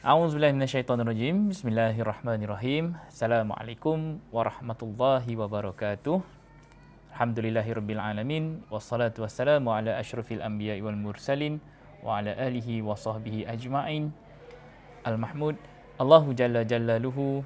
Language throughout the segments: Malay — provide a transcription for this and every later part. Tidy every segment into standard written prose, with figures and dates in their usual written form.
A'udzubillahi minasyaitonirrajim. Bismillahirrahmanirrahim. Assalamualaikum warahmatullahi wabarakatuh. Alhamdulillahirabbil alamin wassalatu wassalamu ala asyrafil anbiya'i wal mursalin wa ala alihi wa sahbihi ajma'in. Al-Mahmud Allahu jalla jalaluhu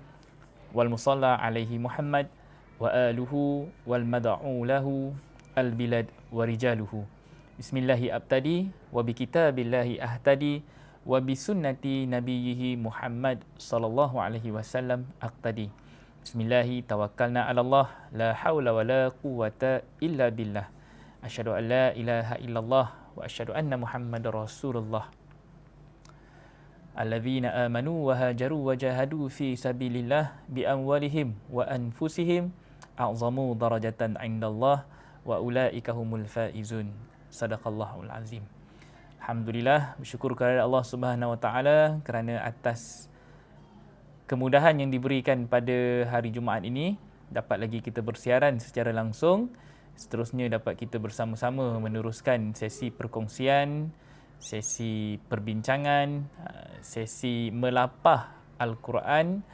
wal musalla alaihi Muhammad wa aluhu wal mad'u lahu al bilad wa rijaluhu. Bismillahi abtadi wa bi kitabillahi ahtadi wa bi sunnati nabiyhi Muhammad sallallahu alaihi wasallam aqtadi. Bismillahi tawakkalna 'ala Allah la haula wa la quwwata illa billah. Asyhadu an la ilaha illallah wa asyhadu anna Muhammadar Rasulullah. Alladzina amanu wa hajaru wa jahadu fi sabilillah bi amwalihim wa anfusihim a'zamu darajatan 'indallah wa ulaika humul faizun. Sadaqallahul azim. Alhamdulillah, bersyukur kepada Allah Subhanahu Wa Taala kerana atas kemudahan yang diberikan pada hari Jumaat ini dapat lagi kita bersiaran secara langsung. Seterusnya dapat kita bersama-sama meneruskan sesi perkongsian, sesi perbincangan, sesi melapah Al-Quran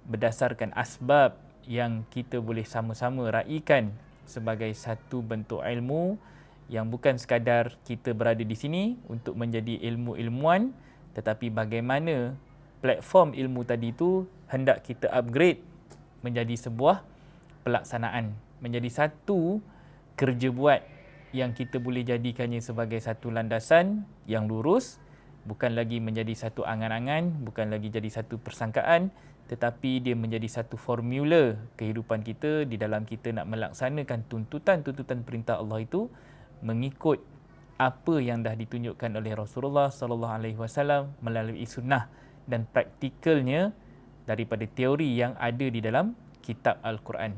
berdasarkan asbab yang kita boleh sama-sama raikan sebagai satu bentuk ilmu yang bukan sekadar kita berada di sini untuk menjadi ilmu-ilmuan, tetapi bagaimana platform ilmu tadi itu hendak kita upgrade menjadi sebuah pelaksanaan, menjadi satu kerja buat yang kita boleh jadikannya sebagai satu landasan yang lurus, bukan lagi menjadi satu angan-angan, bukan lagi jadi satu persangkaan, tetapi dia menjadi satu formula kehidupan kita di dalam kita nak melaksanakan tuntutan-tuntutan perintah Allah itu mengikut apa yang dah ditunjukkan oleh Rasulullah sallallahu alaihi wasallam melalui sunnah dan praktikalnya daripada teori yang ada di dalam kitab Al-Quran.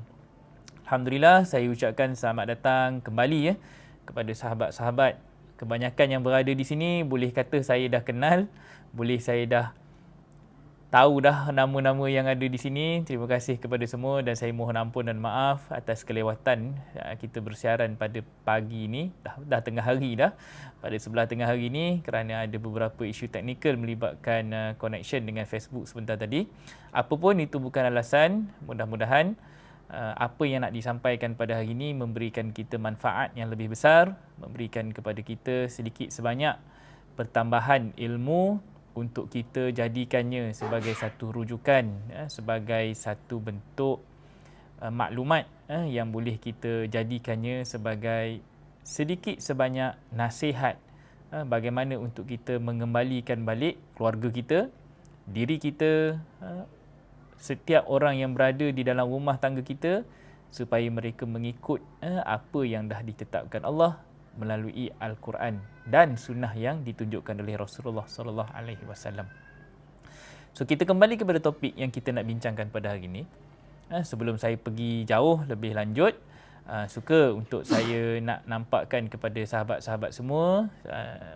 Alhamdulillah, saya ucapkan selamat datang kembali kepada sahabat-sahabat. Kebanyakan yang berada di sini boleh kata saya dah kenal, boleh saya dah tahu dah nama-nama yang ada di sini. Terima kasih kepada semua dan saya mohon ampun dan maaf atas kelewatan kita bersiaran pada pagi ini. Dah tengah hari dah. Pada sebelah tengah hari ini kerana ada beberapa isu teknikal melibatkan connection dengan Facebook sebentar tadi. Apapun itu bukan alasan. Mudah-mudahan apa yang nak disampaikan pada hari ini memberikan kita manfaat yang lebih besar, memberikan kepada kita sedikit sebanyak pertambahan ilmu untuk kita jadikannya sebagai satu rujukan, sebagai satu bentuk maklumat yang boleh kita jadikannya sebagai sedikit sebanyak nasihat bagaimana untuk kita mengembalikan balik keluarga kita, diri kita, setiap orang yang berada di dalam rumah tangga kita supaya mereka mengikut apa yang dah ditetapkan Allah melalui Al-Quran dan sunnah yang ditunjukkan oleh Rasulullah sallallahu alaihi wasallam. So kita kembali kepada topik yang kita nak bincangkan pada hari ini. Sebelum saya pergi jauh lebih lanjut, suka untuk saya nak nampakkan kepada sahabat-sahabat semua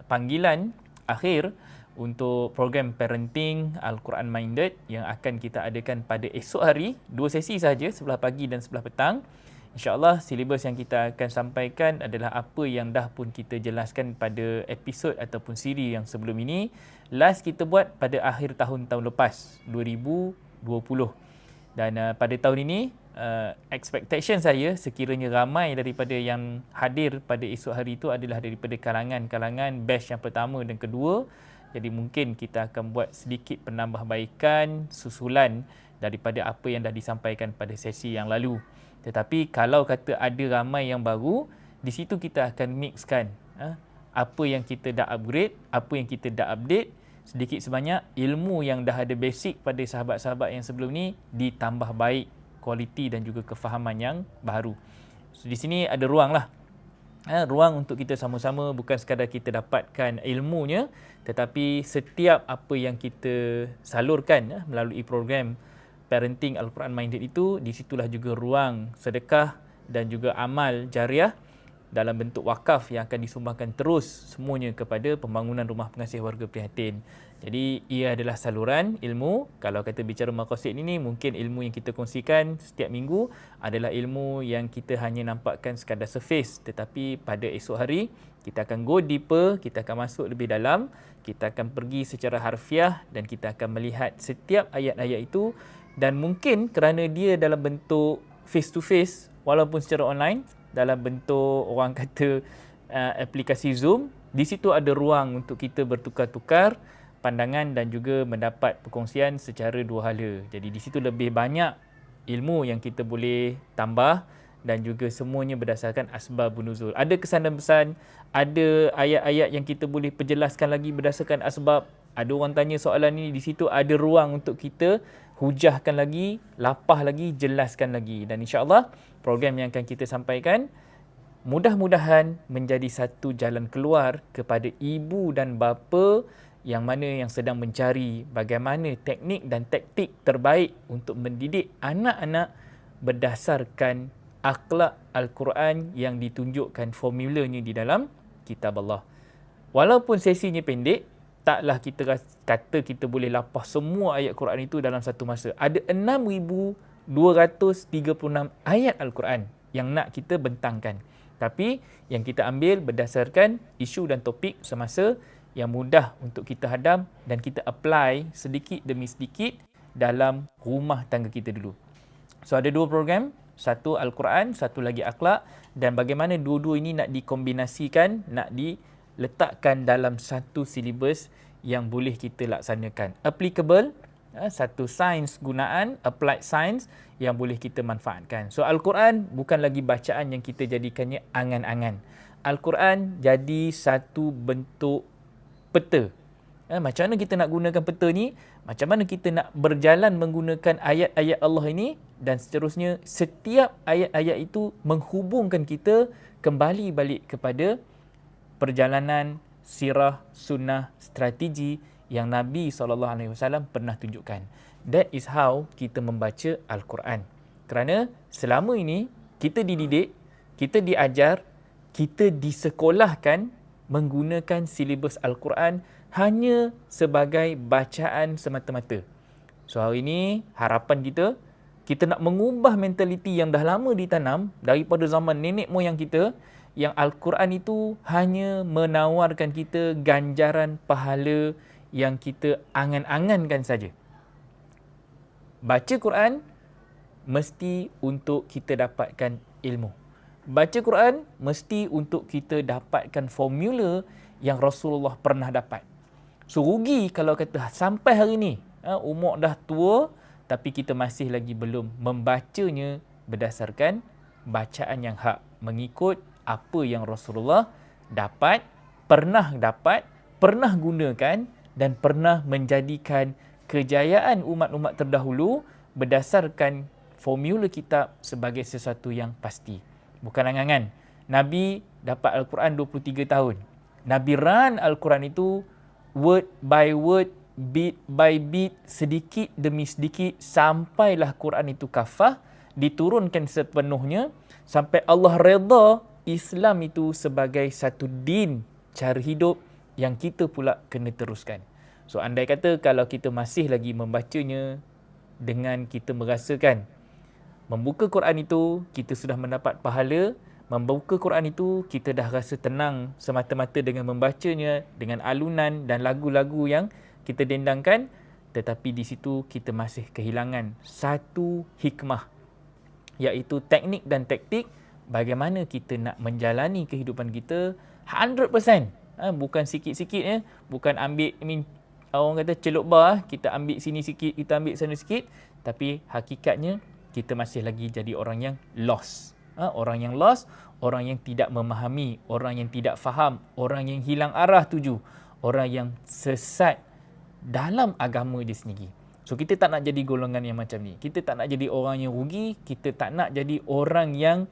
panggilan akhir untuk program parenting Al-Quran Minded yang akan kita adakan pada esok hari, 2 sesi sahaja, sebelah pagi dan sebelah petang. InsyaAllah silibus yang kita akan sampaikan adalah apa yang dah pun kita jelaskan pada episod ataupun siri yang sebelum ini. Last kita buat pada akhir tahun lepas, 2020. Dan pada tahun ini, expectation saya sekiranya ramai daripada yang hadir pada esok hari itu adalah daripada kalangan-kalangan batch yang pertama dan kedua. Jadi mungkin kita akan buat sedikit penambahbaikan susulan daripada apa yang dah disampaikan pada sesi yang lalu. Tetapi kalau kata ada ramai yang baru, di situ kita akan mixkan apa yang kita dah upgrade, apa yang kita dah update, sedikit sebanyak ilmu yang dah ada basic pada sahabat-sahabat yang sebelum ni ditambah baik kualiti dan juga kefahaman yang baru. So, di sini ada ruang lah. Ruang untuk kita sama-sama bukan sekadar kita dapatkan ilmunya, tetapi setiap apa yang kita salurkan melalui program parenting Al-Quran Minded itu, di situlah juga ruang sedekah dan juga amal jariah dalam bentuk wakaf yang akan disumbangkan terus semuanya kepada pembangunan rumah pengasih warga prihatin. Jadi ia adalah saluran ilmu. Kalau kata bicara maqasid ini, mungkin ilmu yang kita kongsikan setiap minggu adalah ilmu yang kita hanya nampakkan sekadar surface, tetapi pada esok hari Kita akan go deeper, kita akan masuk lebih dalam, kita akan pergi secara harfiah dan kita akan melihat setiap ayat-ayat itu, dan mungkin kerana dia dalam bentuk face to face walaupun secara online, dalam bentuk orang kata aplikasi Zoom, di situ ada ruang untuk kita bertukar-tukar pandangan dan juga mendapat perkongsian secara dua hala. Jadi di situ lebih banyak ilmu yang kita boleh tambah dan juga semuanya berdasarkan asbabun nuzul. Ada kesan dan pesan, ada ayat-ayat yang kita boleh perjelaskan lagi berdasarkan asbab. Ada orang tanya soalan ni, di situ ada ruang untuk kita hujahkan lagi, lapah lagi, jelaskan lagi. Dan insya-Allah program yang akan kita sampaikan mudah-mudahan menjadi satu jalan keluar kepada ibu dan bapa yang mana yang sedang mencari bagaimana teknik dan taktik terbaik untuk mendidik anak-anak berdasarkan akhlak Al-Quran yang ditunjukkan formulanya di dalam kitab Allah. Walaupun sesinya pendek, taklah kita kata kita boleh lapah semua ayat Quran itu dalam satu masa. Ada 6,236 ayat Al-Quran yang nak kita bentangkan. Tapi yang kita ambil berdasarkan isu dan topik semasa yang mudah untuk kita hadam dan kita apply sedikit demi sedikit dalam rumah tangga kita dulu. So ada dua program, satu Al-Quran, satu lagi akhlak, dan bagaimana dua-dua ini nak dikombinasikan, nak diletakkan dalam satu silibus yang boleh kita laksanakan. Applicable, satu sains gunaan, applied science yang boleh kita manfaatkan. So Al-Quran bukan lagi bacaan yang kita jadikannya angan-angan. Al-Quran jadi satu bentuk peta. Macam mana kita nak gunakan peta ni? Macam mana kita nak berjalan menggunakan ayat-ayat Allah ini? Dan seterusnya, setiap ayat-ayat itu menghubungkan kita kembali balik kepada perjalanan sirah, sunnah, strategi yang Nabi SAW pernah tunjukkan. That is how kita membaca Al-Quran. Kerana selama ini kita dididik, kita diajar, kita disekolahkan menggunakan silibus Al-Quran hanya sebagai bacaan semata-mata. So hari ini harapan kita nak mengubah mentaliti yang dah lama ditanam daripada zaman nenek moyang kita, yang Al-Quran itu hanya menawarkan kita ganjaran pahala yang kita angan-angankan saja. Baca Quran mesti untuk kita dapatkan ilmu. Baca Quran mesti untuk kita dapatkan formula yang Rasulullah pernah dapat. So rugi kalau kata sampai hari ni umur dah tua tapi kita masih lagi belum membacanya berdasarkan bacaan yang hak, mengikut apa yang Rasulullah pernah gunakan dan pernah menjadikan kejayaan umat-umat terdahulu berdasarkan formula kitab sebagai sesuatu yang pasti. Bukan angan-angan. Nabi dapat Al-Quran 23 tahun. Nabi run Al-Quran itu word by word, bit by bit, sedikit demi sedikit, sampailah Quran itu kafah, diturunkan sepenuhnya, sampai Allah redha Islam itu sebagai satu din, cara hidup yang kita pula kena teruskan. So andai kata kalau kita masih lagi membacanya dengan kita merasakan membuka Quran itu kita sudah mendapat pahala, membuka Quran itu kita dah rasa tenang semata-mata dengan membacanya, dengan alunan dan lagu-lagu yang kita dendangkan, tetapi di situ kita masih kehilangan satu hikmah, iaitu teknik dan taktik bagaimana kita nak menjalani kehidupan kita 100%. Bukan sikit-sikit, bukan ambil, orang kata celup bar, kita ambil sini sikit, kita ambil sana sikit, tapi hakikatnya kita masih lagi jadi orang yang lost. Orang yang lost, orang yang tidak memahami, orang yang tidak faham, orang yang hilang arah tuju, orang yang sesat dalam agama dia sendiri. So kita tak nak jadi golongan yang macam ni. Kita tak nak jadi orang yang rugi, kita tak nak jadi orang yang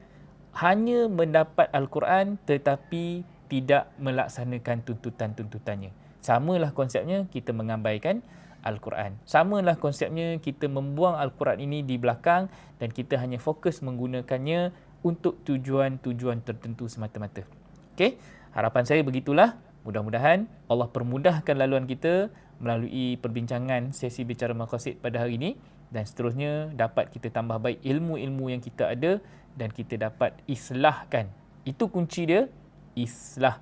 hanya mendapat Al-Quran tetapi tidak melaksanakan tuntutan-tuntutannya. Samalah konsepnya kita mengabaikan Al-Quran. Samalah konsepnya kita membuang Al-Quran ini di belakang dan kita hanya fokus menggunakannya untuk tujuan-tujuan tertentu semata-mata. Okey, harapan saya begitulah. Mudah-mudahan Allah permudahkan laluan kita melalui perbincangan sesi bicara maqasid pada hari ini, dan seterusnya dapat kita tambah baik ilmu-ilmu yang kita ada dan kita dapat islahkan. Itu kunci dia, islah.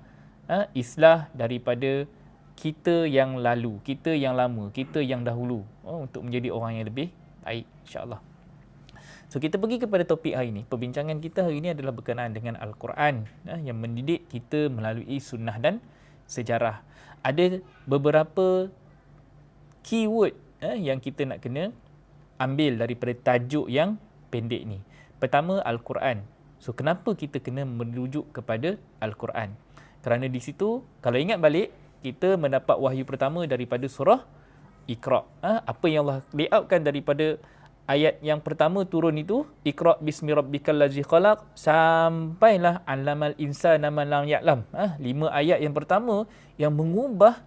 islah daripada kita yang lalu, kita yang lama, kita yang dahulu, untuk menjadi orang yang lebih baik, insya-Allah. So kita pergi kepada topik hari ini. Perbincangan kita hari ini adalah berkenaan dengan Al-Quran, yang mendidik kita melalui sunnah dan sejarah. Ada beberapa keyword yang kita nak kena ambil daripada tajuk yang pendek ni. Pertama, Al-Quran. So kenapa kita kena merujuk kepada Al-Quran? Kerana di situ, kalau ingat balik, kita mendapat wahyu pertama daripada surah Iqra. Apa yang Allah layoutkan daripada ayat yang pertama turun itu, Iqra bismi rabbikal ladzi khalaq, sampailah allamal insana ma lam ya'lam. 5 ayat yang pertama yang mengubah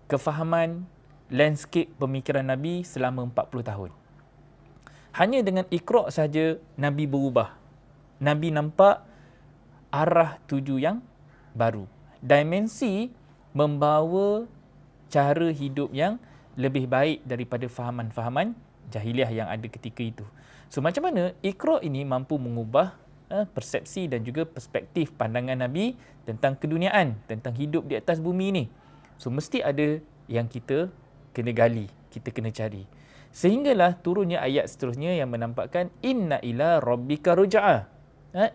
kefahaman landscape pemikiran Nabi selama 40 tahun. Hanya dengan Iqra saja Nabi berubah. Nabi nampak arah tuju yang baru. Dimensi membawa cara hidup yang lebih baik daripada fahaman-fahaman jahiliah yang ada ketika itu. So macam mana Iqra ini mampu mengubah persepsi dan juga perspektif pandangan Nabi tentang keduniaan, tentang hidup di atas bumi ni. So mesti ada yang kita kena gali, kita kena cari. Sehinggalah turunnya ayat seterusnya yang menampakkan inna ila rabbika ruj'a.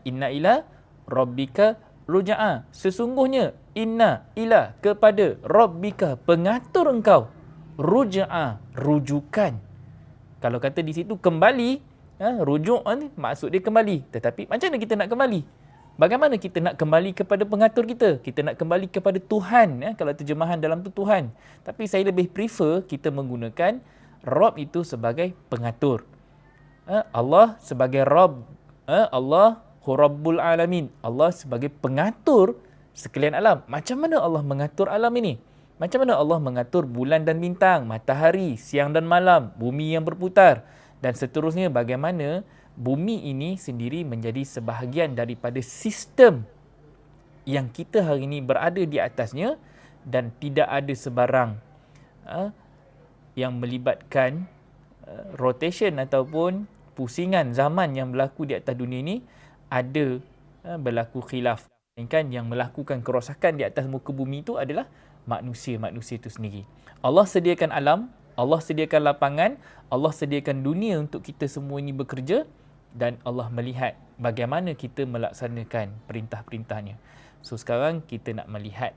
Inna ila rabbika ruj'a. Sesungguhnya inna ila kepada rabbika pengatur engkau, ruj'a rujukan. Kalau kata di situ kembali, rujuk ni maksud dia kembali. Tetapi macam mana kita nak kembali? Bagaimana kita nak kembali kepada pengatur kita? Kita nak kembali kepada Tuhan. Kalau terjemahan dalam tu Tuhan. Tapi saya lebih prefer kita menggunakan Rabb itu sebagai pengatur. Allah sebagai Rabb. Allah Rabbul Alamin. Allah sebagai pengatur sekalian alam. Macam mana Allah mengatur alam ini? Macam mana Allah mengatur bulan dan bintang, matahari, siang dan malam, bumi yang berputar, dan seterusnya bagaimana bumi ini sendiri menjadi sebahagian daripada sistem yang kita hari ini berada di atasnya dan tidak ada sebarang yang melibatkan rotation ataupun pusingan zaman yang berlaku di atas dunia ini ada berlaku khilaf. Yang melakukan kerosakan di atas muka bumi itu adalah manusia itu sendiri. Allah sediakan alam, Allah sediakan lapangan, Allah sediakan dunia untuk kita semua ini bekerja dan Allah melihat bagaimana kita melaksanakan perintah-perintahnya. So sekarang kita nak melihat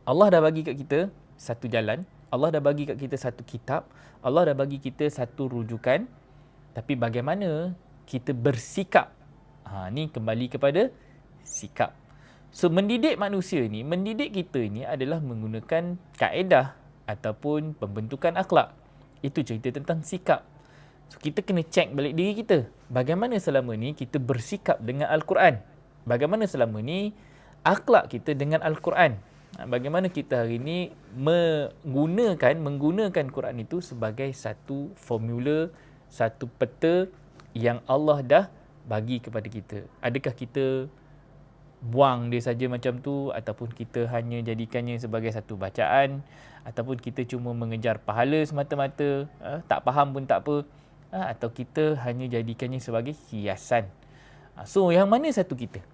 Allah dah bagi kat kita satu jalan, Allah dah bagi kat kita satu kitab, Allah dah bagi kita satu rujukan, tapi bagaimana kita bersikap? Ni kembali kepada sikap. So mendidik manusia ni, mendidik kita ni adalah menggunakan kaedah ataupun pembentukan akhlak. Itu cerita tentang sikap. So kita kena check balik diri kita. Bagaimana selama ni kita bersikap dengan Al-Quran? Bagaimana selama ni akhlak kita dengan Al-Quran? Bagaimana kita hari ni menggunakan Quran itu sebagai satu formula, satu peta yang Allah dah bagi kepada kita. Adakah kita buang dia saja macam tu, ataupun kita hanya jadikannya sebagai satu bacaan, ataupun kita cuma mengejar pahala semata-mata, tak faham pun tak apa, atau kita hanya jadikannya sebagai hiasan. So yang mana satu kita?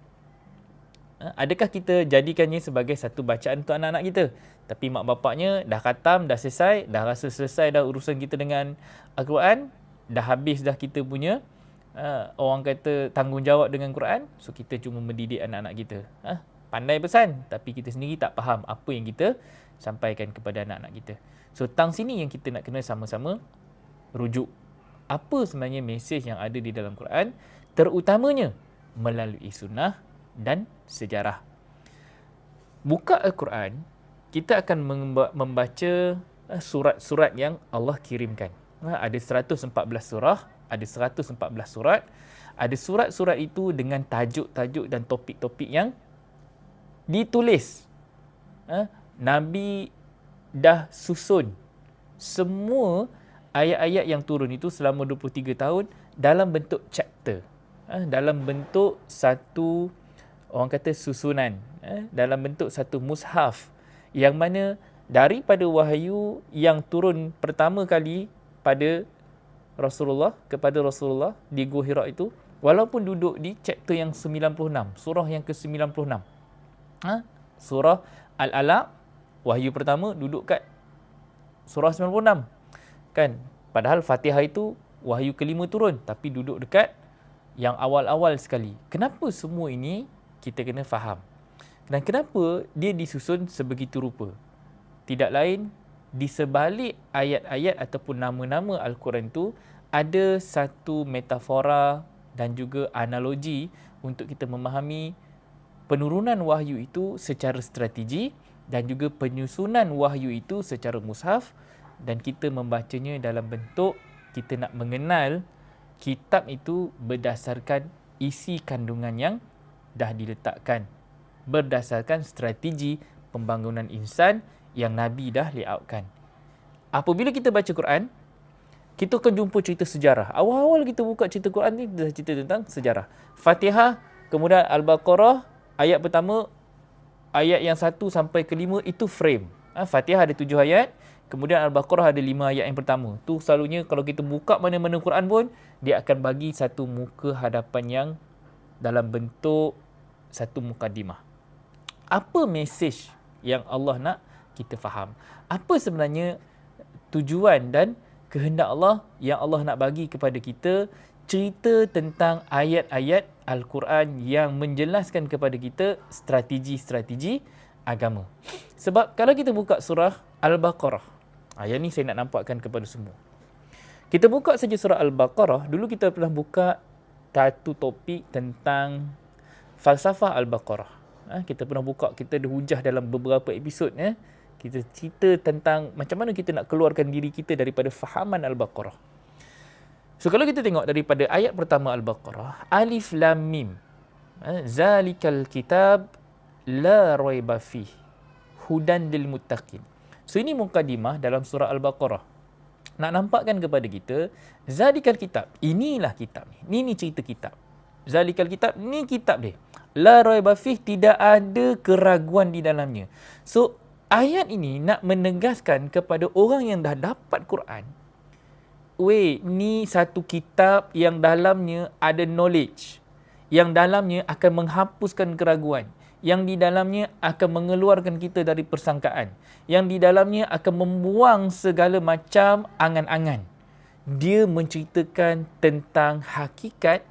Adakah kita jadikannya sebagai satu bacaan untuk anak-anak kita, tapi mak bapaknya dah khatam, dah selesai, dah rasa selesai dah urusan kita dengan Al-Quran, dah habis dah kita punya orang kata tanggungjawab dengan Quran. So kita cuma mendidik anak-anak kita, pandai pesan tapi kita sendiri tak faham apa yang kita sampaikan kepada anak-anak kita. So tang sini yang kita nak kena sama-sama rujuk apa sebenarnya mesej yang ada di dalam Quran, terutamanya melalui sunnah dan sejarah. Buka Al-Quran, kita akan membaca surat-surat yang Allah kirimkan. Ada 114 surah, ada 114 surat. Ada surat-surat itu dengan tajuk-tajuk dan topik-topik yang ditulis. Nabi dah susun semua ayat-ayat yang turun itu selama 23 tahun dalam bentuk chapter. Dalam bentuk satu, orang kata susunan. Dalam bentuk satu mushaf. Yang mana daripada wahyu yang turun pertama kali pada kepada Rasulullah di Gua Hira itu, walaupun duduk di chapter yang 96, surah yang ke-96, Surah Al-Alaq, wahyu pertama duduk kat surah 96. Kan? Padahal Fatihah itu wahyu kelima turun, tapi duduk dekat yang awal-awal sekali. Kenapa semua ini kita kena faham? Dan kenapa dia disusun sebegitu rupa? Tidak lain, di sebalik ayat-ayat ataupun nama-nama Al-Quran itu ada satu metafora dan juga analogi untuk kita memahami penurunan wahyu itu secara strategi dan juga penyusunan wahyu itu secara mushaf, dan kita membacanya dalam bentuk kita nak mengenal kitab itu berdasarkan isi kandungan yang dah diletakkan, berdasarkan strategi pembangunan insan yang Nabi dah layoutkan. Apabila kita baca Quran, kita akan jumpa cerita sejarah. Awal-awal kita buka cerita Quran ni, dah cerita tentang sejarah. Fatihah, kemudian Al-Baqarah, ayat pertama, ayat yang 1 sampai ke 5 itu frame. Fatihah ada 7 ayat, kemudian Al-Baqarah ada 5 ayat yang pertama. Tu selalunya kalau kita buka mana-mana Quran pun, dia akan bagi satu muka hadapan yang dalam bentuk satu mukadimah. Apa mesej yang Allah nak kita faham? Apa sebenarnya tujuan dan kehendak Allah yang Allah nak bagi kepada kita? Cerita tentang ayat-ayat Al-Quran yang menjelaskan kepada kita strategi-strategi agama. Sebab kalau kita buka surah Al-Baqarah, yang ni saya nak nampakkan kepada semua. Kita buka saja surah Al-Baqarah, dulu kita pernah buka satu topik tentang falsafah Al-Baqarah. Kita pernah buka, kita ada hujah dalam beberapa episod. Kita cerita tentang macam mana kita nak keluarkan diri kita daripada fahaman Al-Baqarah. So kalau kita tengok daripada ayat pertama Al-Baqarah, Alif Lam Mim, Zalikal kitab la raiba fih, hudan lil muttaqin. So ini mukadimah dalam surah Al-Baqarah. Nak nampakkan kepada kita, Zalikal kitab, inilah kitab ni. Ini cerita kitab. Zalikal kitab, ni kitab dia. La raiba fih, tidak ada keraguan di dalamnya. So ayat ini nak menegaskan kepada orang yang dah dapat Quran, ni satu kitab yang dalamnya ada knowledge, yang dalamnya akan menghapuskan keraguan, yang di dalamnya akan mengeluarkan kita dari persangkaan, yang di dalamnya akan membuang segala macam angan-angan. Dia menceritakan tentang hakikat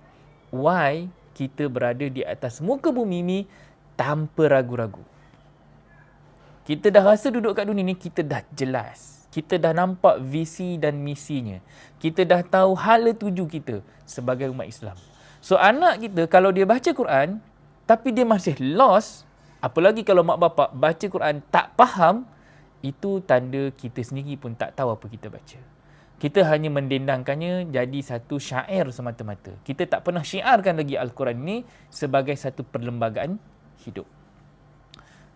why kita berada di atas muka bumi ini tanpa ragu-ragu. Kita dah rasa duduk kat dunia ni, kita dah jelas. Kita dah nampak visi dan misinya. Kita dah tahu hala tuju kita sebagai umat Islam. So anak kita kalau dia baca Quran tapi dia masih lost, apalagi kalau mak bapak baca Quran tak faham, itu tanda kita sendiri pun tak tahu apa kita baca. Kita hanya mendendangkannya jadi satu syair semata-mata. Kita tak pernah syiarkan lagi Al-Quran ini sebagai satu perlembagaan hidup.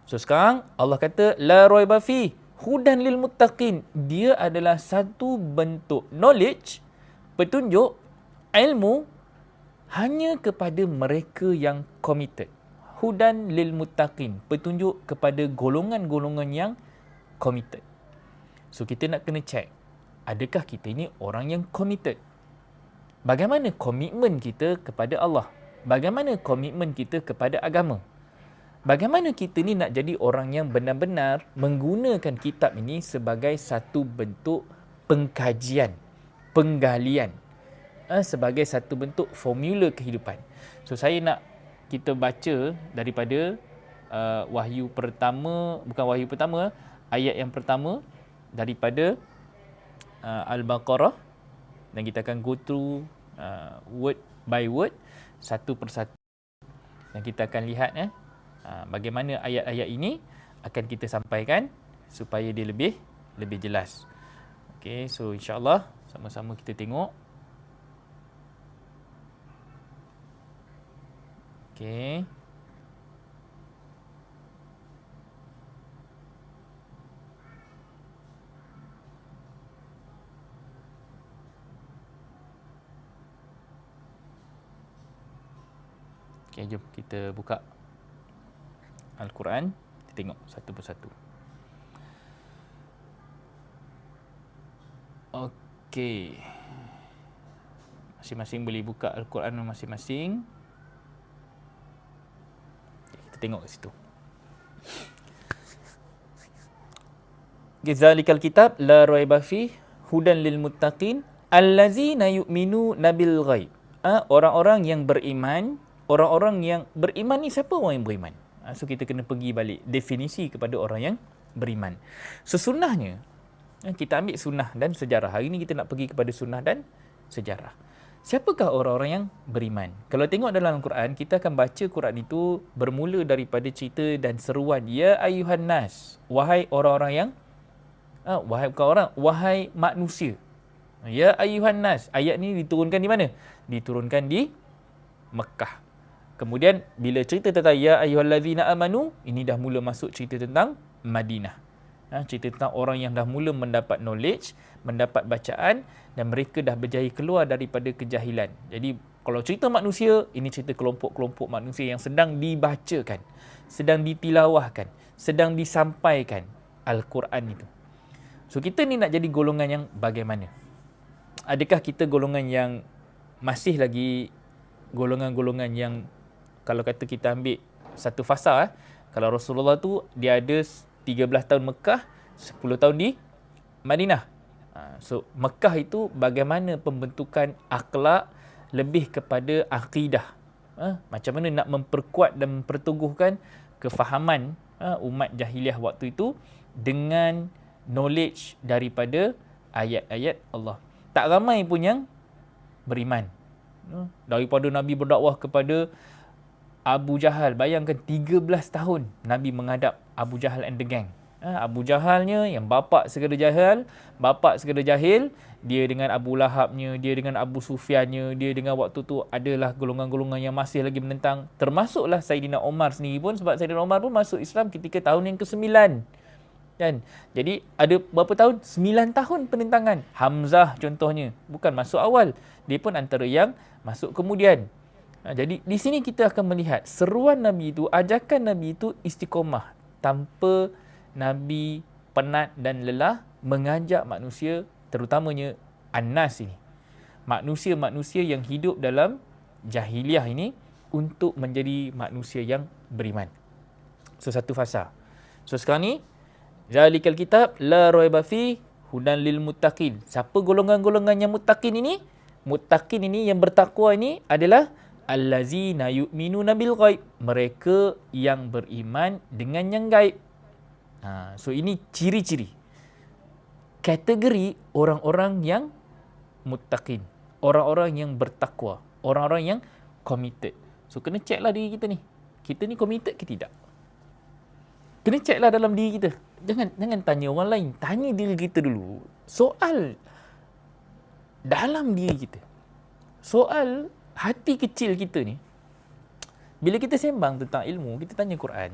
So sekarang Allah kata la raiba fi hudan lil muttaqin. Dia adalah satu bentuk knowledge, petunjuk, ilmu hanya kepada mereka yang committed. Hudan lil muttaqin, petunjuk kepada golongan-golongan yang committed. So kita nak kena check, adakah kita ini orang yang committed? Bagaimana komitmen kita kepada Allah? Bagaimana komitmen kita kepada agama? Bagaimana kita ni nak jadi orang yang benar-benar menggunakan kitab ini sebagai satu bentuk pengkajian, penggalian, sebagai satu bentuk formula kehidupan. So saya nak kita baca daripada wahyu pertama, bukan wahyu pertama, ayat yang pertama daripada Al-Baqarah, dan kita akan go through word by word, satu persatu, dan kita akan lihat bagaimana ayat-ayat ini akan kita sampaikan supaya dia lebih jelas. Okey, so insya-Allah sama-sama kita tengok. Okey. Okey, jom kita buka Al-Quran, kita tengok satu persatu. Okey. Masing-masing boleh buka Al-Quran masing-masing. Okay, kita tengok kat situ. Zalikal kitab la raiba fi hudan lil muttaqin allazina yu'minuna bil ghaib. Orang-orang yang beriman, orang-orang yang beriman ni siapa orang yang beriman? So kita kena pergi balik definisi kepada orang yang beriman. Sunnahnya kita ambil sunnah dan sejarah. Hari ni kita nak pergi kepada sunnah dan sejarah. Siapakah orang-orang yang beriman? Kalau tengok dalam Al-Quran, kita akan baca Quran itu bermula daripada cerita dan seruan ya ayuhan nas, wahai orang-orang yang wahai bukan orang, wahai manusia. Ya ayuhan nas. Ayat ni diturunkan di mana? Diturunkan di Mekah. Kemudian bila cerita tentang ya ayyuhallazina amanu, ini dah mula masuk cerita tentang Madinah. Cerita tentang orang yang dah mula mendapat knowledge, mendapat bacaan dan mereka dah berjaya keluar daripada kejahilan. Jadi kalau cerita manusia, ini cerita kelompok-kelompok manusia yang sedang dibacakan, sedang ditilawahkan, sedang disampaikan Al-Quran itu. So kita ni nak jadi golongan yang bagaimana? Adakah kita golongan yang masih lagi golongan-golongan yang kalau kata kita ambil satu fasa, kalau Rasulullah tu dia ada 13 tahun Mekah, 10 tahun di Madinah. So Mekah itu bagaimana pembentukan akhlak lebih kepada akidah. Macam mana nak memperkuat dan memperteguhkan kefahaman umat jahiliah waktu itu dengan knowledge daripada ayat-ayat Allah. Tak ramai pun yang beriman. Daripada Nabi berdakwah kepada Abu Jahal, bayangkan 13 tahun Nabi menghadap Abu Jahal and the gang. Abu Jahalnya yang bapa segala jahil, dia dengan Abu Lahabnya, dia dengan Abu Sufyannya, dia dengan waktu tu adalah golongan-golongan yang masih lagi menentang. Termasuklah Saidina Umar sendiri pun, sebab Saidina Umar pun masuk Islam ketika tahun yang ke-9. Kan? Jadi ada berapa tahun? 9 tahun penentangan. Hamzah contohnya, bukan masuk awal. Dia pun antara yang masuk kemudian. Jadi di sini kita akan melihat seruan Nabi itu, ajakan Nabi itu istiqomah, tanpa Nabi penat dan lelah mengajak manusia, terutamanya An-Nas ini. Manusia-manusia yang hidup dalam jahiliah ini untuk menjadi manusia yang beriman. So satu fasa. So sekarang ni Zalikal kitab la raiba fi hudan lil muttaqin. Siapa golongan-golongan yang muttaqin ini? Muttaqin ini yang bertakwa ini adalah allazina yu'minuna bil ghaib. Mereka yang beriman dengan yang gaib. So ini ciri-ciri, kategori orang-orang yang muttaqin, orang-orang yang bertakwa, orang-orang yang committed. So kena check lah diri kita ni. Kita ni committed ke tidak? Kena check lah dalam diri kita. Jangan tanya orang lain, tanya diri kita dulu. Soal dalam diri kita. Soal hati kecil kita ni. Bila kita sembang tentang ilmu, kita tanya Quran,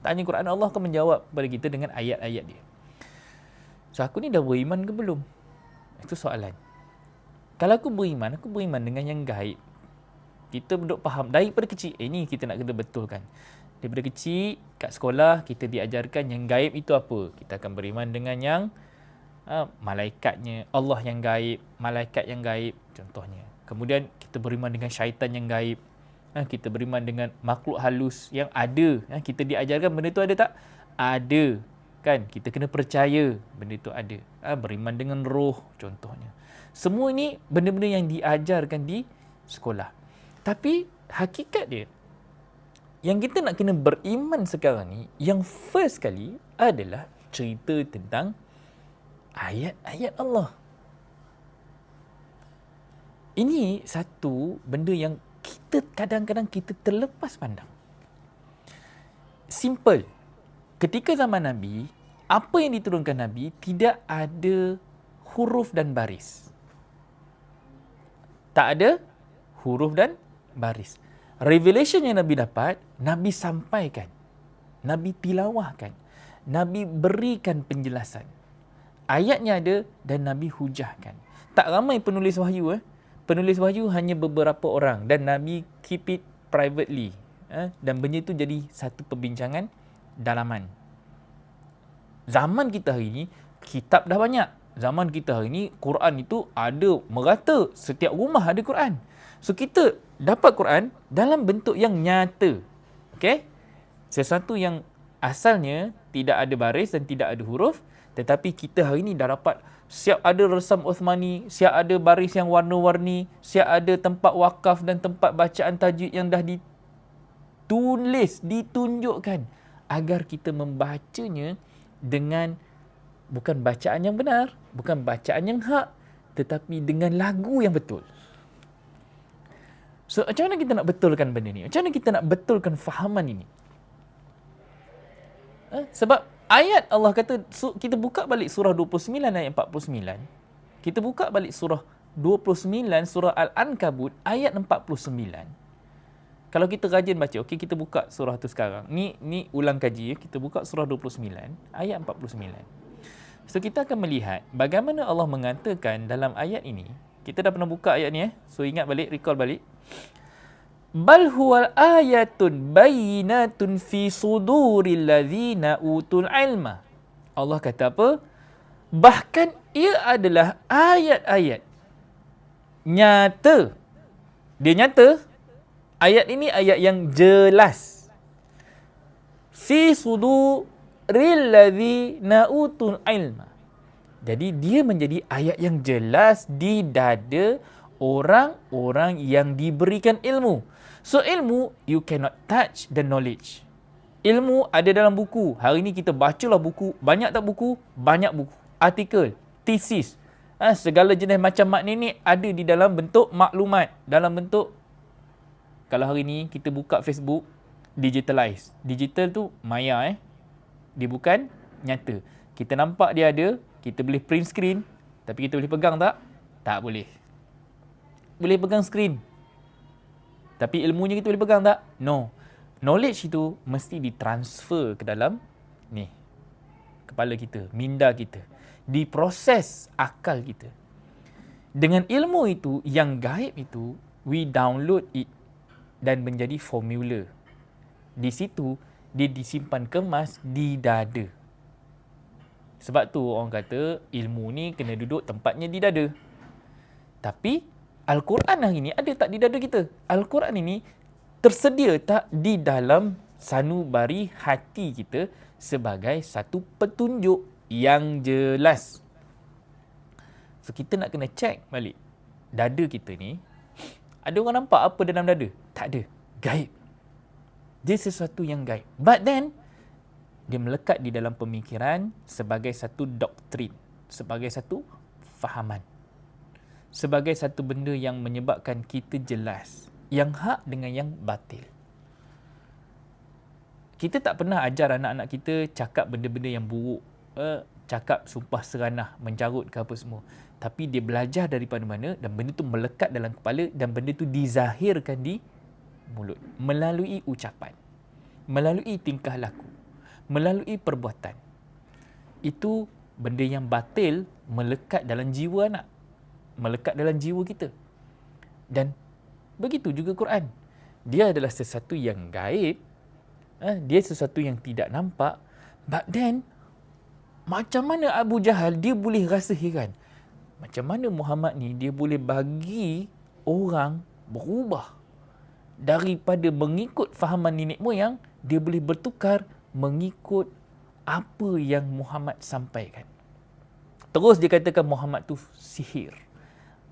Allah akan menjawab kepada kita dengan ayat-ayat dia. So aku ni dah beriman ke belum? Itu soalan. Kalau aku beriman dengan yang gaib. Kita duduk faham daripada kecil. Ini kita nak kena betulkan. Daripada kecil kat sekolah kita diajarkan yang gaib itu apa? Kita akan beriman dengan yang malaikatnya, Allah yang gaib, malaikat yang gaib contohnya. Kemudian kita beriman dengan syaitan yang gaib. Kita beriman dengan makhluk halus yang ada. Kita diajarkan benda itu ada tak? Ada. Kan? Kita kena percaya benda itu ada. Beriman dengan roh contohnya. Semua ini benda-benda yang diajarkan di sekolah. Tapi hakikat dia, yang kita nak kena beriman sekarang ni, yang first kali adalah cerita tentang ayat-ayat Allah. Ini satu benda yang kita kadang-kadang kita terlepas pandang. Simple. Ketika zaman Nabi, apa yang diturunkan Nabi tidak ada huruf dan baris. Tak ada huruf dan baris. Revelation yang Nabi dapat, Nabi sampaikan. Nabi tilawahkan. Nabi berikan penjelasan. Ayatnya ada dan Nabi hujahkan. Tak ramai penulis wahyu. Penulis wahyu hanya beberapa orang dan Nabi keep it privately. Dan benda itu jadi satu perbincangan dalaman. Zaman kita hari ini, kitab dah banyak. Zaman kita hari ini, Quran itu ada merata. Setiap rumah ada Quran. So kita dapat Quran dalam bentuk yang nyata. Okay? Sesuatu yang asalnya tidak ada baris dan tidak ada huruf, Tetapi kita hari ni dah dapat siap ada resam Uthmani, siap ada baris yang warna-warni, siap ada tempat wakaf dan tempat bacaan tajwid yang dah ditulis, ditunjukkan agar kita membacanya dengan bukan bacaan yang benar, bukan bacaan yang hak, tetapi dengan lagu yang betul. So, macam mana kita nak betulkan benda ni? Macam mana kita nak betulkan fahaman ini? Sebab ayat Allah kata, kita buka balik surah 29 ayat 49. Kita buka balik surah 29, surah Al-Ankabut, ayat 49. Kalau kita rajin baca, okey, kita buka surah tu sekarang. Ni ulang kaji, kita buka surah 29, ayat 49. So, kita akan melihat bagaimana Allah mengatakan dalam ayat ini. Kita dah pernah buka ayat ni, so ingat balik, recall balik. Bal huwal ayatun bayyinatun fi suduril ladzina utul ilma. Allah kata apa? Bahkan ia adalah ayat-ayat nyata. Dia nyata. Ayat ini ayat yang jelas. Fi suduril ladzina utul ilma. Jadi dia menjadi ayat yang jelas di dada orang-orang yang diberikan ilmu. So ilmu, you cannot touch the knowledge. Ilmu ada dalam buku. Hari ni kita bacalah buku. Banyak tak buku? Banyak buku. Artikel, tesis, segala jenis macam makna ni ada di dalam bentuk maklumat. Dalam bentuk, kalau hari ni kita buka Facebook, digitalize. Digital tu maya Dia bukan nyata. Kita nampak dia ada, kita boleh print screen, tapi kita boleh pegang tak? Tak boleh. Boleh pegang screen, tapi ilmunya kita boleh pegang tak? No. Knowledge itu mesti ditransfer ke dalam ni, kepala kita, minda kita, diproses akal kita. Dengan ilmu itu, yang gaib itu, we download it dan menjadi formula. Di situ, dia disimpan kemas di dada. Sebab tu orang kata ilmu ni kena duduk tempatnya di dada. Tapi Al-Quran hari ni ada tak di dada kita? Al-Quran ini tersedia tak di dalam sanubari hati kita sebagai satu petunjuk yang jelas. So kita nak kena check balik dada kita ni. Ada orang nampak apa dalam dada? Tak ada. Gaib. Dia sesuatu yang gaib. But then, dia melekat di dalam pemikiran sebagai satu doktrin, sebagai satu fahaman, sebagai satu benda yang menyebabkan kita jelas yang hak dengan yang batil. Kita tak pernah ajar anak-anak kita cakap benda-benda yang buruk, cakap sumpah seranah, mencarut ke apa semua. Tapi dia belajar daripada mana dan benda tu melekat dalam kepala dan benda tu dizahirkan di mulut melalui ucapan, melalui tingkah laku, melalui perbuatan. Itu benda yang batil melekat dalam jiwa anak, melekat dalam jiwa kita. Dan begitu juga Quran. Dia adalah sesuatu yang gaib, dia sesuatu yang tidak nampak. But then, macam mana Abu Jahal dia boleh rasa heran? Macam mana Muhammad ni dia boleh bagi orang berubah daripada mengikut fahaman nenek moyang, dia boleh bertukar mengikut apa yang Muhammad sampaikan. Terus dia katakan Muhammad tu sihir.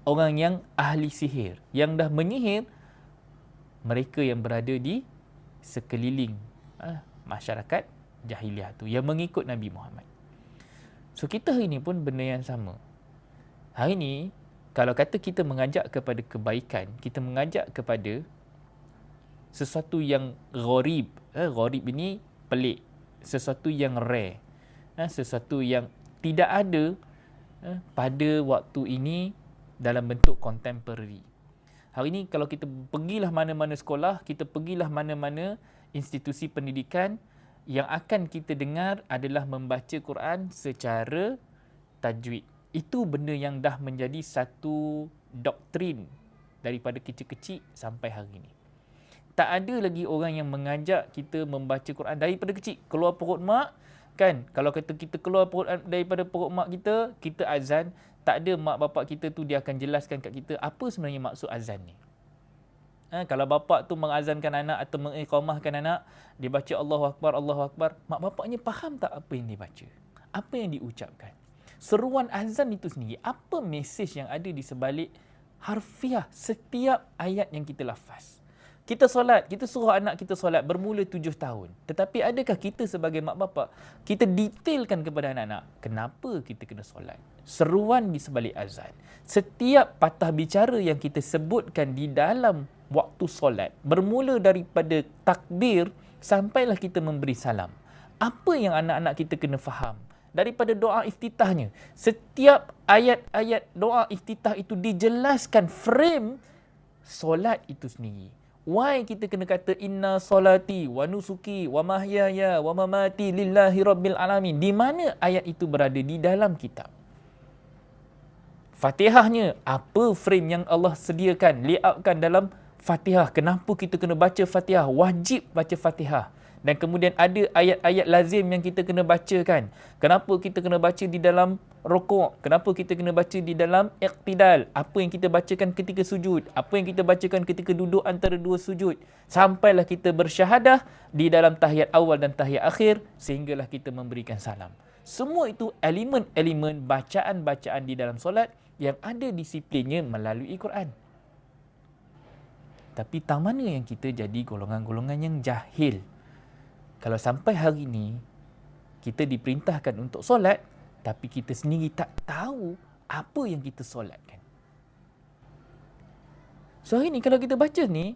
Orang yang ahli sihir, yang dah menyihir mereka yang berada di sekeliling masyarakat jahiliah tu, yang mengikut Nabi Muhammad. So kita hari ni pun benda yang sama. Hari ni, kalau kata kita mengajak kepada kebaikan, kita mengajak kepada sesuatu yang gharib. Gharib ini pelik. Sesuatu yang rare. Sesuatu yang tidak ada pada waktu ini dalam bentuk contemporary. Hari ini kalau kita pergilah mana-mana sekolah, kita pergilah mana-mana institusi pendidikan, yang akan kita dengar adalah membaca Quran secara tajwid. Itu benda yang dah menjadi satu doktrin daripada kecil-kecil sampai hari ini. Tak ada lagi orang yang mengajak kita membaca Quran daripada kecil. Keluar perut mak, kan? Kalau kata kita keluar daripada perut mak kita, kita azan, tak ada mak bapak kita tu dia akan jelaskan kat kita apa sebenarnya maksud azan ni. Kalau bapak tu mengazankan anak atau mengiqamahkan anak, dia baca Allahu Akbar, Allahu Akbar, mak bapaknya faham tak apa yang dia baca? apa yang diucapkan. Seruan azan itu sendiri, apa mesej yang ada di sebalik harfiah setiap ayat yang kita lafaz. Kita solat, kita suruh anak kita solat bermula 7 tahun. Tetapi adakah kita sebagai mak bapak, kita detailkan kepada anak-anak, kenapa kita kena solat? Seruan di sebalik azan. Setiap patah bicara yang kita sebutkan di dalam waktu solat, bermula daripada takbir, sampailah kita memberi salam. Apa yang anak-anak kita kena faham? Daripada doa iftitahnya. Setiap ayat-ayat doa iftitah itu dijelaskan frame solat itu sendiri. Why kita kena kata inna solati wa nusuki wa mahyaya wa mamati lillahi rabbil alamin? Di mana ayat itu berada di dalam kitab? Fatihahnya, apa frame yang Allah sediakan, layoutkan dalam Fatihah? Kenapa kita kena baca Fatihah? Wajib baca Fatihah. Dan kemudian ada ayat-ayat lazim yang kita kena bacakan. Kenapa kita kena baca di dalam rukuk? Kenapa kita kena baca di dalam iqtidal? Apa yang kita bacakan ketika sujud? Apa yang kita bacakan ketika duduk antara dua sujud? Sampailah kita bersyahadah di dalam tahiyat awal dan tahiyat akhir, sehinggalah kita memberikan salam. Semua itu elemen-elemen bacaan-bacaan di dalam solat yang ada disiplinnya melalui Quran. Tapi tak mana yang kita jadi golongan-golongan yang jahil. Kalau sampai hari ini, kita diperintahkan untuk solat, tapi kita sendiri tak tahu apa yang kita solatkan. So hari ini kalau kita baca ni,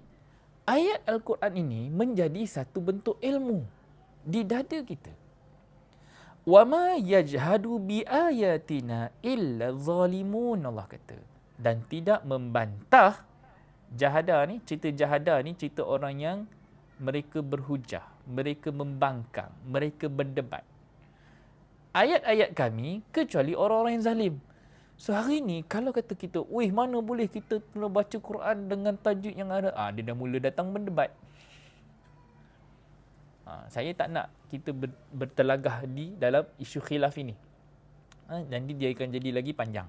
ayat Al-Quran ini menjadi satu bentuk ilmu di dada kita. وَمَا يَجْهَدُ بِآيَاتِنَا إِلَّا الظَّالِمُونَ, Allah kata. Dan tidak membantah, jahada ni, cerita jahada ni, cerita orang yang mereka berhujah, mereka membangkang, mereka berdebat. Ayat-ayat kami kecuali orang-orang yang zalim. So hari ni kalau kata kita, weh mana boleh kita kena baca Quran dengan tajuk yang ada, dia dah mula datang berdebat. Saya tak nak kita bertelagah di dalam isu khilaf ini. Nanti dia akan jadi lagi panjang.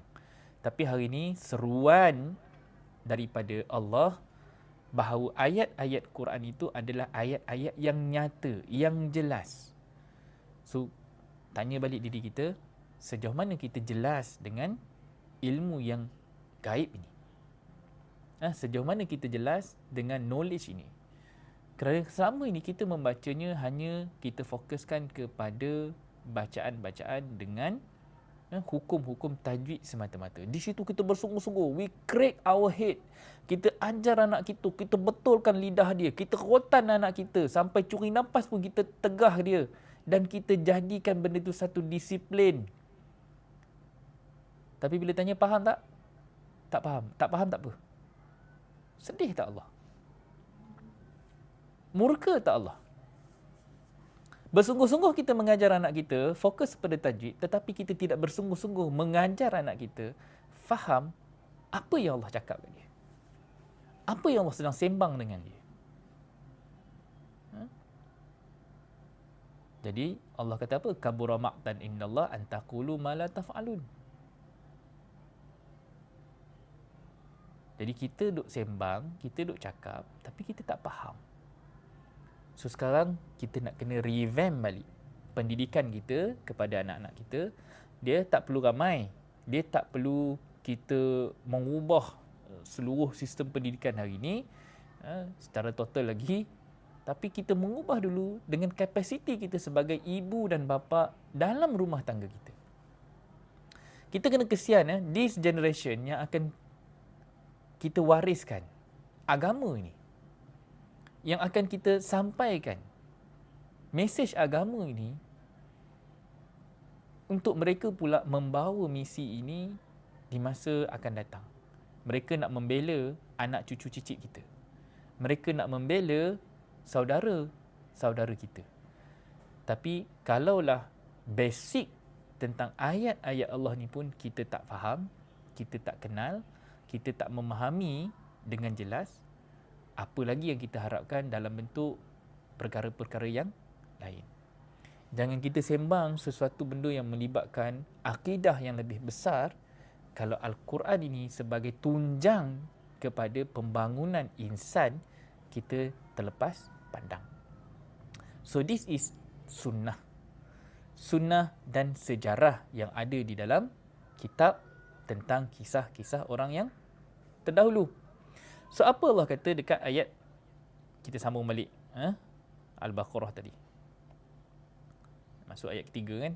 Tapi hari ini seruan daripada Allah bahawa ayat-ayat Quran itu adalah ayat-ayat yang nyata, yang jelas. So, tanya balik diri kita, sejauh mana kita jelas dengan ilmu yang gaib ini? Sejauh mana kita jelas dengan knowledge ini? Kerana selama ini kita membacanya hanya kita fokuskan kepada bacaan-bacaan dengan hukum-hukum tajwid semata-mata. Di situ kita bersungguh-sungguh, we crack our head. Kita ajar anak kita, kita betulkan lidah dia, kita rotan anak kita, sampai curi nafas pun kita tegah dia. Dan kita jadikan benda itu satu disiplin. Tapi bila tanya faham tak? Tak faham. Tak faham tak apa. Sedih tak Allah? Murka tak Allah? Bersungguh-sungguh kita mengajar anak kita fokus pada tajwid, tetapi kita tidak bersungguh-sungguh mengajar anak kita faham apa yang Allah cakap kat dia. Apa yang Allah sedang sembang dengan dia. Jadi Allah kata apa? Kabura maqtan indallah an taqulu ma la taf'alun. Jadi kita duk sembang, kita duk cakap, tapi kita tak faham. So sekarang kita nak kena revamp balik pendidikan kita kepada anak-anak kita. Dia tak perlu ramai. Dia tak perlu kita mengubah seluruh sistem pendidikan hari ini secara total lagi. Tapi kita mengubah dulu dengan kapasiti kita sebagai ibu dan bapa dalam rumah tangga kita. Kita kena kesian this generation yang akan kita wariskan agama ini, yang akan kita sampaikan mesej agama ini untuk mereka pula membawa misi ini di masa akan datang. Mereka nak membela anak cucu cicit kita. Mereka nak membela saudara-saudara kita. Tapi kalaulah basic tentang ayat-ayat Allah ni pun kita tak faham, kita tak kenal, kita tak memahami dengan jelas, apa lagi yang kita harapkan dalam bentuk perkara-perkara yang lain. Jangan kita sembang sesuatu benda yang melibatkan akidah yang lebih besar kalau Al-Quran ini sebagai tunjang kepada pembangunan insan, kita terlepas pandang. So this is sunnah. sunnah dan sejarah yang ada di dalam kitab tentang kisah-kisah orang yang terdahulu. So apa Allah kata dekat ayat, kita sambung balik Al-Baqarah tadi. Masuk ayat ketiga kan.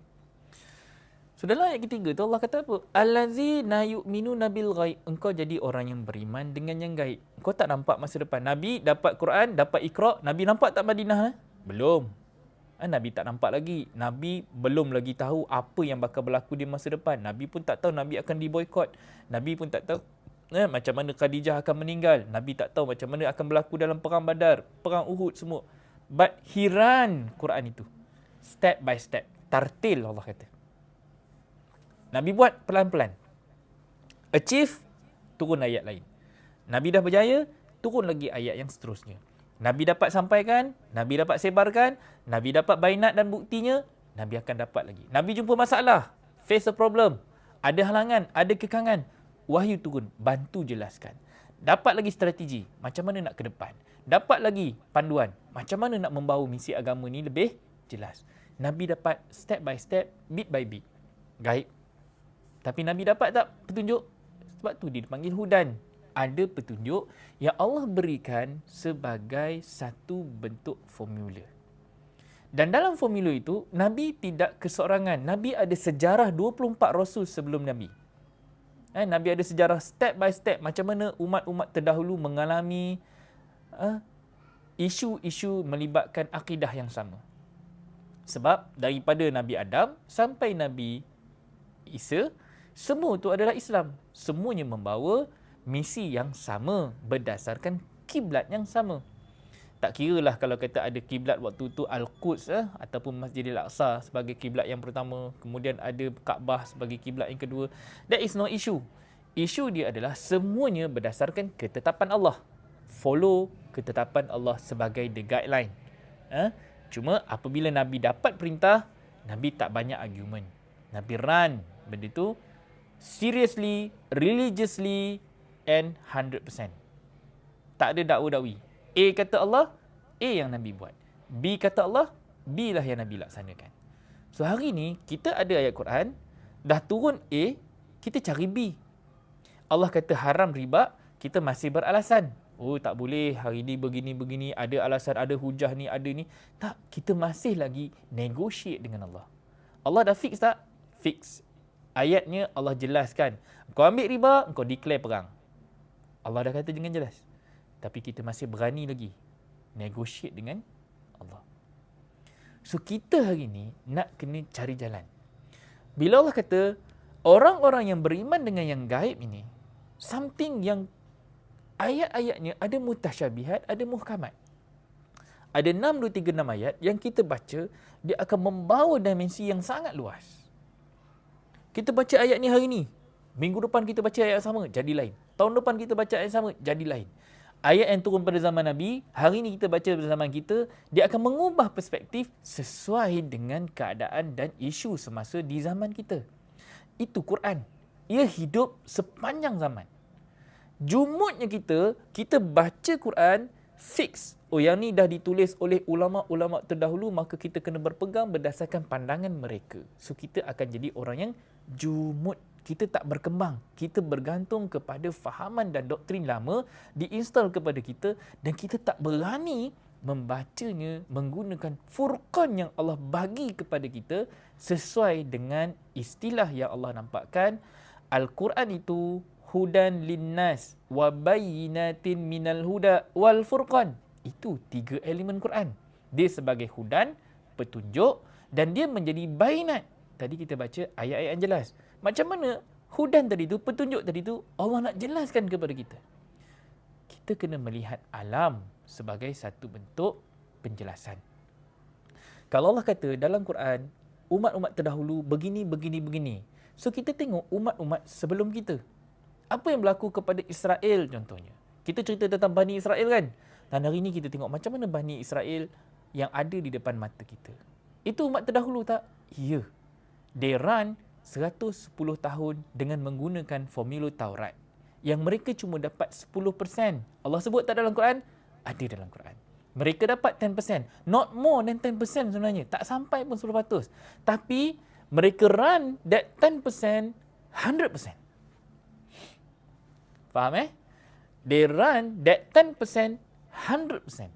So dalam ayat ketiga tu Allah kata apa? Allazina yu'minuna bil ghaib. Engkau jadi orang yang beriman dengan yang gaib. Engkau tak nampak masa depan. Nabi dapat Quran, dapat Iqra. Nabi nampak tak Madinah? Belum. Nabi tak nampak lagi. Nabi belum lagi tahu apa yang bakal berlaku di masa depan. Nabi pun tak tahu Nabi akan diboykot. Nabi pun tak tahu macam mana Khadijah akan meninggal. Nabi tak tahu macam mana akan berlaku dalam perang Badar, perang Uhud semua. But he run Quran itu. Step by step. Tartil Allah kata. Nabi buat pelan-pelan. Achieve, turun ayat lain. Nabi dah berjaya, turun lagi ayat yang seterusnya. Nabi dapat sampaikan, Nabi dapat sebarkan, Nabi dapat bainat dan buktinya, Nabi akan dapat lagi. Nabi jumpa masalah, face a problem, ada halangan, ada kekangan, wahyu turun, bantu jelaskan. Dapat lagi strategi, macam mana nak ke depan. Dapat lagi panduan, macam mana nak membawa misi agama ni lebih jelas. Nabi dapat step by step, bit by bit. Gaib. Tapi Nabi dapat tak petunjuk? Sebab tu dia dipanggil Hudan. Ada petunjuk yang Allah berikan sebagai satu bentuk formula. Dan dalam formula itu, Nabi tidak keseorangan. Nabi ada sejarah 24 Rasul sebelum Nabi. Nabi ada sejarah step by step macam mana umat-umat terdahulu mengalami isu-isu melibatkan akidah yang sama. Sebab daripada Nabi Adam sampai Nabi Isa, semua itu adalah Islam. Semuanya membawa misi yang sama berdasarkan kiblat yang sama. Tak kiralah kalau kata ada kiblat waktu itu Al-Quds ataupun Masjidil Aqsa sebagai kiblat yang pertama, kemudian ada Kaabah sebagai kiblat yang kedua. That is no issue. Isu dia adalah semuanya berdasarkan ketetapan Allah. Follow ketetapan Allah sebagai the guideline. Cuma apabila Nabi dapat perintah, Nabi tak banyak argument. Nabi run benda tu seriously, religiously and 100%. Tak ada dakwa-dakwi. A kata Allah, A yang Nabi buat. B kata Allah, B lah yang Nabi laksanakan. So hari ni kita ada ayat Quran, dah turun A, kita cari B. Allah kata haram riba, kita masih beralasan. Oh tak boleh, hari ni begini-begini, ada alasan, ada hujah ni, ada ni. Tak, kita masih lagi negotiate dengan Allah. Allah dah fix tak? Fix. Ayatnya Allah jelaskan. Kau ambil riba, kau declare perang. Allah dah kata dengan jelas. Tapi kita masih berani lagi negotiate dengan Allah. So kita hari ni nak kena cari jalan. Bila Allah kata orang-orang yang beriman dengan yang gaib ini, something yang ayat-ayatnya ada mutasyabihat, ada muhkamat. Ada 6, 2, 3, 6 ayat yang kita baca, dia akan membawa dimensi yang sangat luas. Kita baca ayat ni hari ni. Minggu depan kita baca ayat sama, jadi lain. Tahun depan kita baca ayat sama, jadi lain. Ayat yang turun pada zaman Nabi, hari ni kita baca pada zaman kita, dia akan mengubah perspektif sesuai dengan keadaan dan isu semasa di zaman kita. Itu Quran. Ia hidup sepanjang zaman. Jumutnya kita baca Quran, fix. Oh yang ni dah ditulis oleh ulama-ulama terdahulu, maka kita kena berpegang berdasarkan pandangan mereka. So kita akan jadi orang yang jumut. Kita tak berkembang. Kita bergantung kepada fahaman dan doktrin lama diinstal kepada kita dan kita tak berani membacanya menggunakan furqan yang Allah bagi kepada kita sesuai dengan istilah yang Allah nampakkan. Al-Quran itu hudan linnas wa bayyinatin minal huda wal furqan. Itu 3 elemen Quran. Dia sebagai hudan, petunjuk, dan dia menjadi bainat. Tadi kita baca ayat-ayat yang jelas. Macam mana hudan tadi tu, petunjuk tadi tu, Allah nak jelaskan kepada kita. Kita kena melihat alam sebagai satu bentuk penjelasan. Kalau Allah kata dalam Quran, umat-umat terdahulu begini, begini, begini. So kita tengok umat-umat sebelum kita. Apa yang berlaku kepada Israel contohnya. Kita cerita tentang Bani Israel kan? Dan hari ini kita tengok macam mana Bani Israel yang ada di depan mata kita. Itu umat terdahulu tak? Ya. They run 110 tahun dengan menggunakan formula Taurat. Yang mereka cuma dapat 10%. Allah sebut tak dalam Quran? Ada dalam Quran. Mereka dapat 10%. Not more than 10% sebenarnya. Tak sampai pun 10%. Tapi mereka run that 10% 100%. Faham They run that 10% 100%.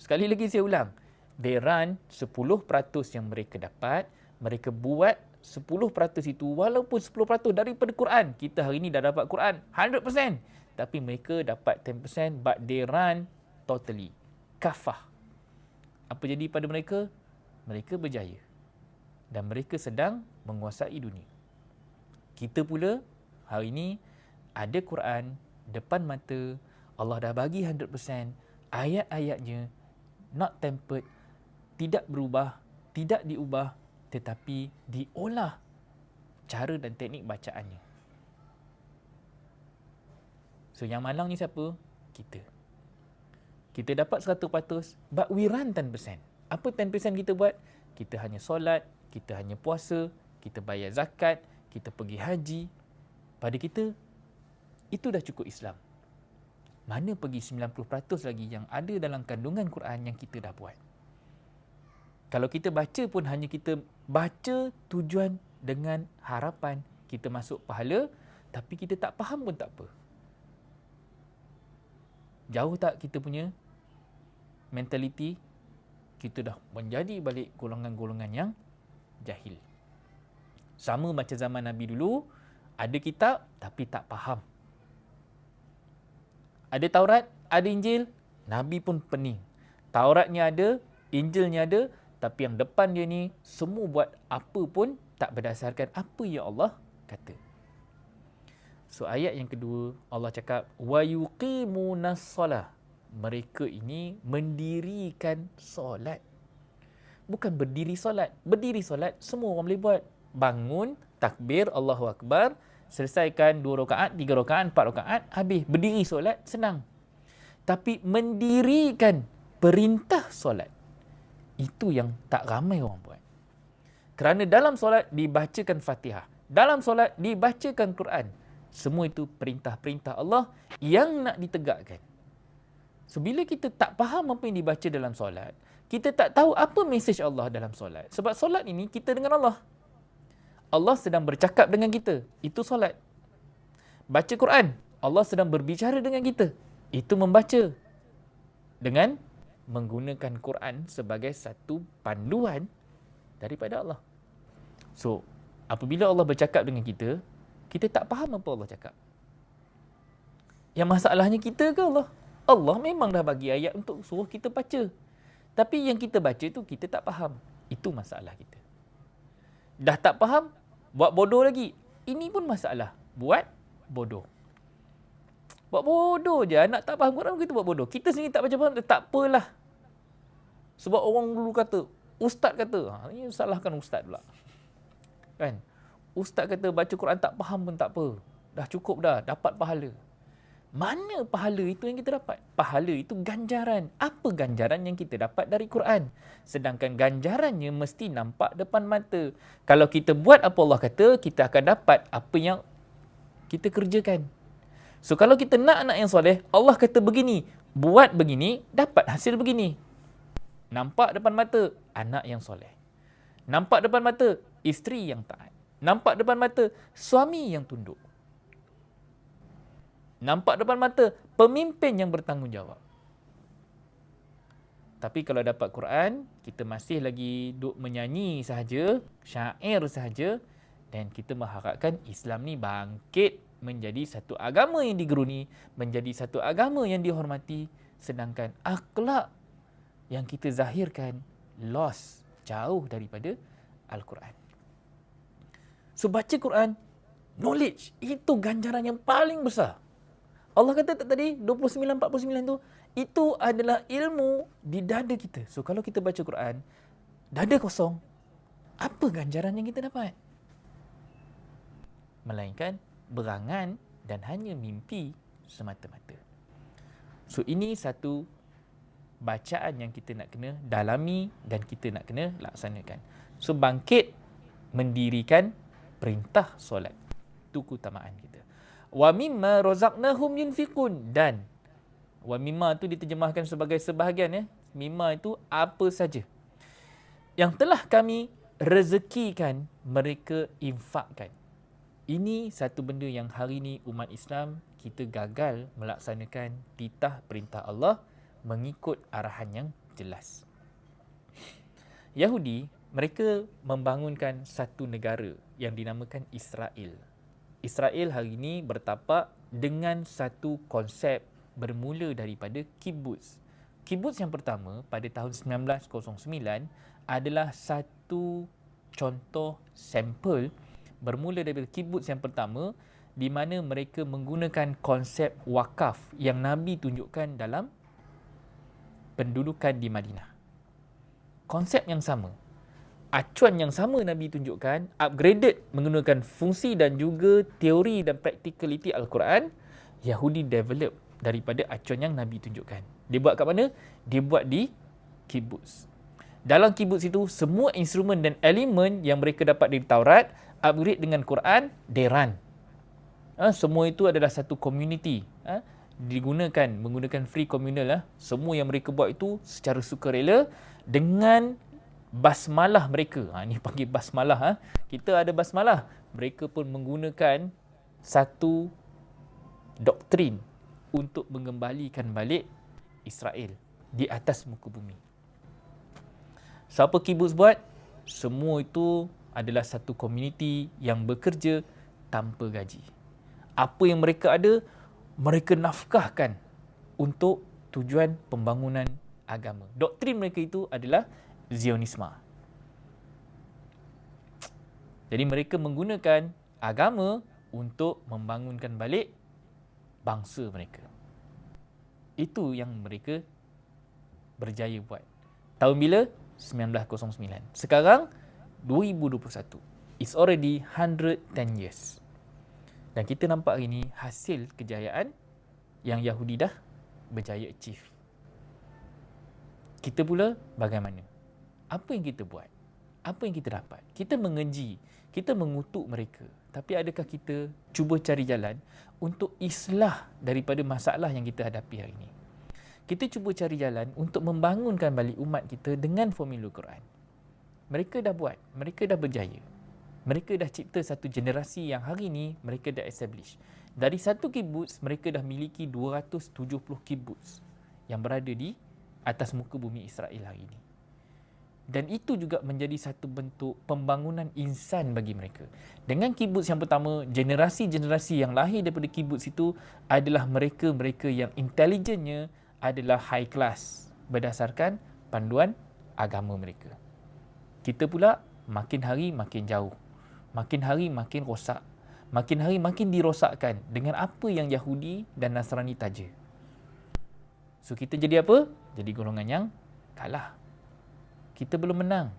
Sekali lagi saya ulang. They run 10% yang mereka dapat. Mereka buat 10% itu walaupun 10% daripada Quran. Kita hari ni dah dapat Quran 100%. Tapi mereka dapat 10% but they run totally. Kafah. Apa jadi pada mereka? Mereka berjaya. Dan mereka sedang menguasai dunia. Kita pula hari ini ada Quran depan mata. Allah dah bagi 100%. Ayat-ayatnya not tempered, tidak berubah, tidak diubah, tetapi diolah cara dan teknik bacaannya. So yang malang ni siapa? Kita. Kita dapat 100%, but we run 10%. Apa 10% kita buat? Kita hanya solat, kita hanya puasa, kita bayar zakat, kita pergi haji. Pada kita, itu dah cukup Islam. Mana pergi 90% lagi yang ada dalam kandungan Quran yang kita dah buat. Kalau kita baca pun hanya kita baca tujuan dengan harapan kita masuk pahala, tapi kita tak faham pun tak apa. Jauh tak kita punya mentaliti? Kita dah menjadi balik golongan-golongan yang jahil. Sama macam zaman Nabi dulu, ada kitab tapi tak faham. Ada Taurat, ada Injil, Nabi pun pening. Tauratnya ada, Injilnya ada, tapi yang depan dia ni semua buat apa pun tak berdasarkan apa yang Allah kata. So ayat yang kedua, Allah cakap wa yuqimunas solah. Mereka ini mendirikan solat. Bukan berdiri solat. Berdiri solat semua orang boleh buat. Bangun, takbir, Allahu Akbar, selesaikan 2 rakaat, 3 rakaat, 4 rakaat, habis. Berdiri solat senang. Tapi mendirikan perintah solat, itu yang tak ramai orang buat. Kerana dalam solat dibacakan Fatihah. Dalam solat dibacakan Quran. Semua itu perintah-perintah Allah yang nak ditegakkan. So, bila kita tak faham apa yang dibaca dalam solat, kita tak tahu apa mesej Allah dalam solat. Sebab solat ini kita dengan Allah. Allah sedang bercakap dengan kita. Itu solat. Baca Quran. Allah sedang berbicara dengan kita. Itu membaca. Dengan menggunakan Quran sebagai satu panduan daripada Allah. So, apabila Allah bercakap dengan kita, kita tak faham apa Allah cakap. Yang masalahnya kita ke Allah? Allah memang dah bagi ayat untuk suruh kita baca. Tapi yang kita baca tu kita tak faham. Itu masalah kita. Dah tak faham, buat bodoh lagi. Ini pun masalah. Buat bodoh. Buat bodoh je. Anak tak faham Quran, kita buat bodoh. Kita sendiri tak baca Quran, tak apalah. Sebab orang dulu kata, ustaz kata, ini salahkan ustaz pula. Kan? Ustaz kata baca Quran tak faham pun tak apa. Dah cukup dah, dapat pahala. Mana pahala itu yang kita dapat? Pahala itu ganjaran. Apa ganjaran yang kita dapat dari Quran? Sedangkan ganjarannya mesti nampak depan mata. Kalau kita buat apa Allah kata, kita akan dapat apa yang kita kerjakan. So kalau kita nak anak yang soleh, Allah kata begini, buat begini, dapat hasil begini. Nampak depan mata, anak yang soleh. Nampak depan mata, isteri yang taat. Nampak depan mata, suami yang tunduk. Nampak depan mata, pemimpin yang bertanggungjawab. Tapi kalau dapat Quran, kita masih lagi duk menyanyi sahaja, syair sahaja, dan kita mengharapkan Islam ni bangkit menjadi satu agama yang digeruni, menjadi satu agama yang dihormati, sedangkan akhlak yang kita zahirkan lost, jauh daripada Al-Quran. So baca Quran, knowledge, itu ganjaran yang paling besar. Allah kata tak tadi 29-49 tu, itu adalah ilmu di dada kita. So kalau kita baca Quran, dada kosong, apa ganjaran yang kita dapat? Melainkan berangan dan hanya mimpi semata-mata. So ini satu bacaan yang kita nak kena dalami dan kita nak kena laksanakan. So bangkit mendirikan perintah solat. Itu keutamaan kita. Wa mimma razaqnahum yunfiqun, dan Wa mimma tu diterjemahkan sebagai sebahagian ya. Mimma itu apa saja yang telah kami rezekikan mereka infakkan. Ini satu benda yang hari ni umat Islam kita gagal melaksanakan titah perintah Allah mengikut arahan yang jelas. Yahudi, mereka membangunkan satu negara yang dinamakan Israel. Israel hari ini bertapak dengan satu konsep bermula daripada kibbutz. Kibbutz yang pertama pada tahun 1909 adalah satu contoh sampel bermula daripada kibbutz yang pertama di mana mereka menggunakan konsep wakaf yang Nabi tunjukkan dalam pendudukan di Madinah. Konsep yang sama, acuan yang sama Nabi tunjukkan, upgraded menggunakan fungsi dan juga teori dan practicality Al-Quran, Yahudi develop daripada acuan yang Nabi tunjukkan. Dia buat kat mana? Dia buat di kibbutz. Dalam kibbutz itu, semua instrumen dan elemen yang mereka dapat dari Taurat, upgrade dengan Quran, they run. Semua itu adalah satu community. Menggunakan free communal. Semua yang mereka buat itu secara sukarela dengan basmalah mereka. Ini panggil basmalah. Kita ada basmalah. Mereka pun menggunakan satu doktrin untuk mengembalikan balik Israel di atas muka bumi. Siapa kibbutz buat? Semua itu adalah satu komuniti yang bekerja tanpa gaji. Apa yang mereka ada, mereka nafkahkan untuk tujuan pembangunan agama. Doktrin mereka itu adalah Zionisme. Jadi mereka menggunakan agama untuk membangunkan balik bangsa mereka. Itu yang mereka berjaya buat. Tahun bila? 1909. Sekarang 2021. It's already 110 years. Dan kita nampak hari ini hasil kejayaan yang Yahudi dah berjaya achieve. Kita pula bagaimana? Apa yang kita buat? Apa yang kita dapat? Kita mengenji, kita mengutuk mereka. Tapi adakah kita cuba cari jalan untuk islah daripada masalah yang kita hadapi hari ini? Kita cuba cari jalan untuk membangunkan balik umat kita dengan formula Quran. Mereka dah buat, mereka dah berjaya. Mereka dah cipta satu generasi yang hari ini mereka dah establish. Dari satu kibbutz, mereka dah miliki 270 kibbutz yang berada di atas muka bumi Israel hari ini. Dan itu juga menjadi satu bentuk pembangunan insan bagi mereka. Dengan kibbutz yang pertama, generasi-generasi yang lahir daripada kibbutz itu adalah mereka-mereka yang intelijennya adalah high class berdasarkan panduan agama mereka. Kita pula makin hari makin jauh. Makin hari makin rosak. Makin hari makin dirosakkan dengan apa yang Yahudi dan Nasrani taja. So kita jadi apa? Jadi golongan yang kalah. Kita belum menang.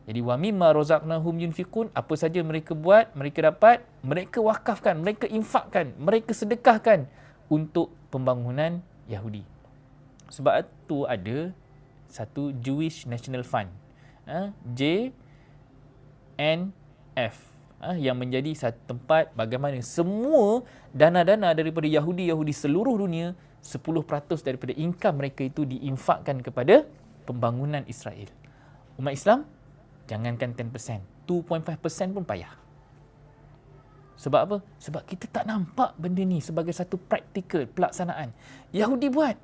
Jadi wa mimma razaqnahum yunfiqun, apa saja mereka buat, mereka dapat, mereka wakafkan, mereka infakkan, mereka sedekahkan untuk pembangunan Yahudi. Sebab itu ada satu Jewish National Fund, JNF, yang menjadi satu tempat bagaimana semua dana-dana daripada Yahudi seluruh dunia, 10% daripada income mereka itu diinfakkan kepada pembangunan Israel. Umat Islam, jangankan 10%, 2.5% pun payah. Sebab apa? Sebab kita tak nampak benda ni sebagai satu praktikal pelaksanaan. Yahudi buat.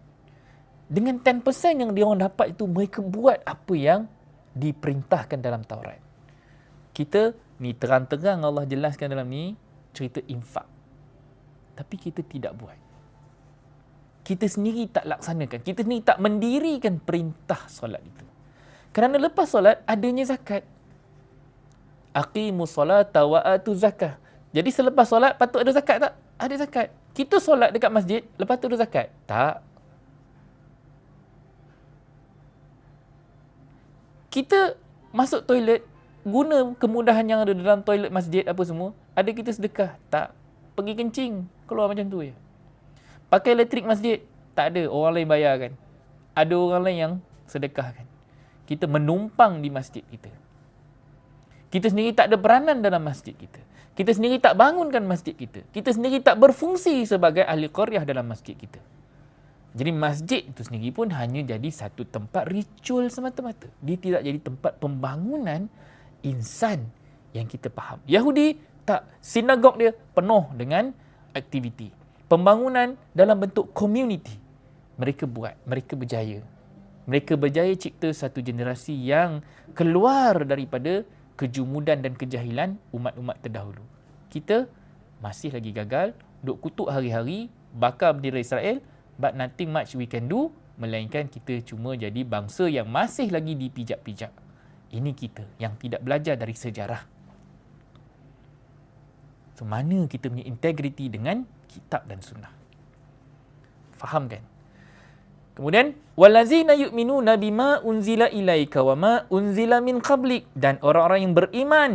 Dengan 10% yang dia orang dapat itu, mereka buat apa yang diperintahkan dalam Taurat. Kita ni terang-terang Allah jelaskan dalam ni cerita infak. Tapi kita tidak buat. Kita sendiri tak laksanakan. Kita sendiri tak mendirikan perintah solat itu. Kerana lepas solat adanya zakat. Aqimus solata wa atu zakah. Jadi selepas solat patut ada zakat tak? Ada zakat. Kita solat dekat masjid, lepas tu ada zakat? Tak. Kita masuk toilet, guna kemudahan yang ada dalam toilet masjid apa semua, ada kita sedekah? Tak. Pergi kencing, keluar macam tu je. Pakai elektrik masjid, tak ada, orang lain bayarkan. Ada orang lain yang sedekahkan. Kita menumpang di masjid kita. Kita sendiri tak ada peranan dalam masjid kita. Kita sendiri tak bangunkan masjid kita. Kita sendiri tak berfungsi sebagai ahli qaryah dalam masjid kita. Jadi masjid itu sendiri pun hanya jadi satu tempat ritual semata-mata. Dia tidak jadi tempat pembangunan insan yang kita faham. Yahudi tak, sinagog dia penuh dengan aktiviti. Pembangunan dalam bentuk community. Mereka buat, mereka berjaya. Mereka berjaya cipta satu generasi yang keluar daripada kejumudan dan kejahilan umat-umat terdahulu. Kita masih lagi gagal, duk kutuk hari-hari, bakar bendera Israel, but nothing much we can do, melainkan kita cuma jadi bangsa yang masih lagi dipijak-pijak. Ini kita yang tidak belajar dari sejarah. So, mana kita punya integriti dengan kitab dan sunnah? Faham kan? Kemudian wallazina yu'minuna bima unzila ilaika wa ma unzila min qablik, dan orang-orang yang beriman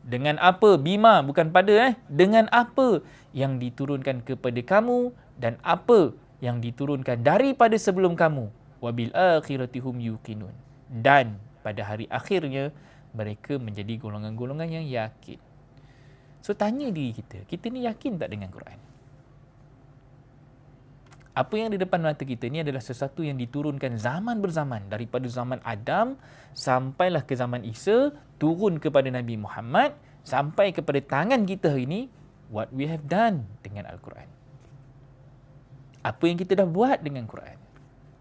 dengan apa, bima bukan pada dengan apa yang diturunkan kepada kamu dan apa yang diturunkan daripada sebelum kamu, wa bil akhirati hum yuqinun, dan pada hari akhirnya mereka menjadi golongan-golongan yang yakin. So tanya diri kita ni yakin tak dengan Quran? Apa yang di depan mata kita ni adalah sesuatu yang diturunkan zaman berzaman, daripada zaman Adam sampailah ke zaman Isa, turun kepada Nabi Muhammad, sampai kepada tangan kita hari ini. What we have done dengan Al-Quran? Apa yang kita dah buat dengan Quran?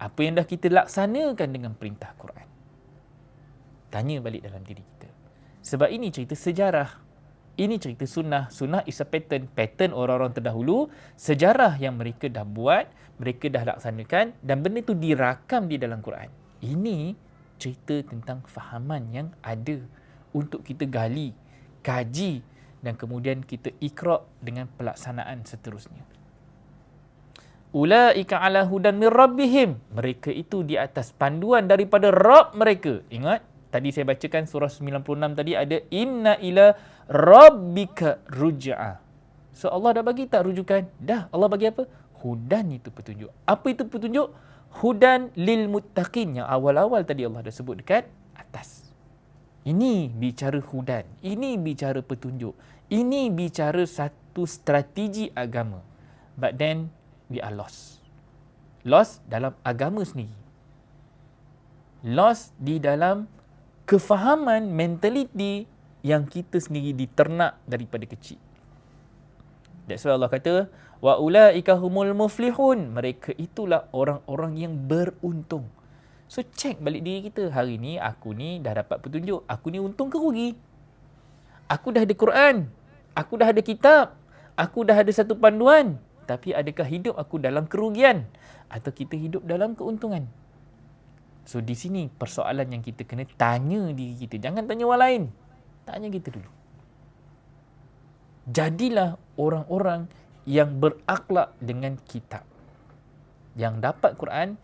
Apa yang dah kita laksanakan dengan perintah Quran? Tanya balik dalam diri kita. Sebab ini cerita sejarah. Ini cerita sunnah. Sunnah is a pattern. Pattern orang-orang terdahulu. Sejarah yang mereka dah buat, mereka dah laksanakan, dan benda itu dirakam di dalam Quran. Ini cerita tentang fahaman yang ada untuk kita gali, kaji, dan kemudian kita iqra' dengan pelaksanaan seterusnya. Ulaika ala hudan min rabbihim. Mereka itu di atas panduan daripada Rabb mereka. Ingat, tadi saya bacakan surah 96 tadi ada inna ila rabbika ruj'a. So Allah dah bagi tak rujukan? Dah. Allah bagi apa? Hudan itu petunjuk. Apa itu petunjuk? Hudan lil muttaqin, yang awal-awal tadi Allah dah sebut dekat atas. Ini bicara hudan. Ini bicara petunjuk. Ini bicara satu strategi agama. But then we are lost. Lost dalam agama sendiri. Lost di dalam kefahaman, mentaliti yang kita sendiri diternak daripada kecil. That's why Allah kata, wa ulaika humul muflihun. Mereka itulah orang-orang yang beruntung. So check balik diri kita. Hari ni aku ni dah dapat petunjuk. Aku ni untung ke rugi? Aku dah ada Quran. Aku dah ada kitab. Aku dah ada satu panduan. Tapi adakah hidup aku dalam kerugian? Atau kita hidup dalam keuntungan? So di sini persoalan yang kita kena tanya diri kita. Jangan tanya orang lain. Tanya kita dulu. Jadilah orang-orang yang berakhlak dengan kitab. Yang dapat Quran,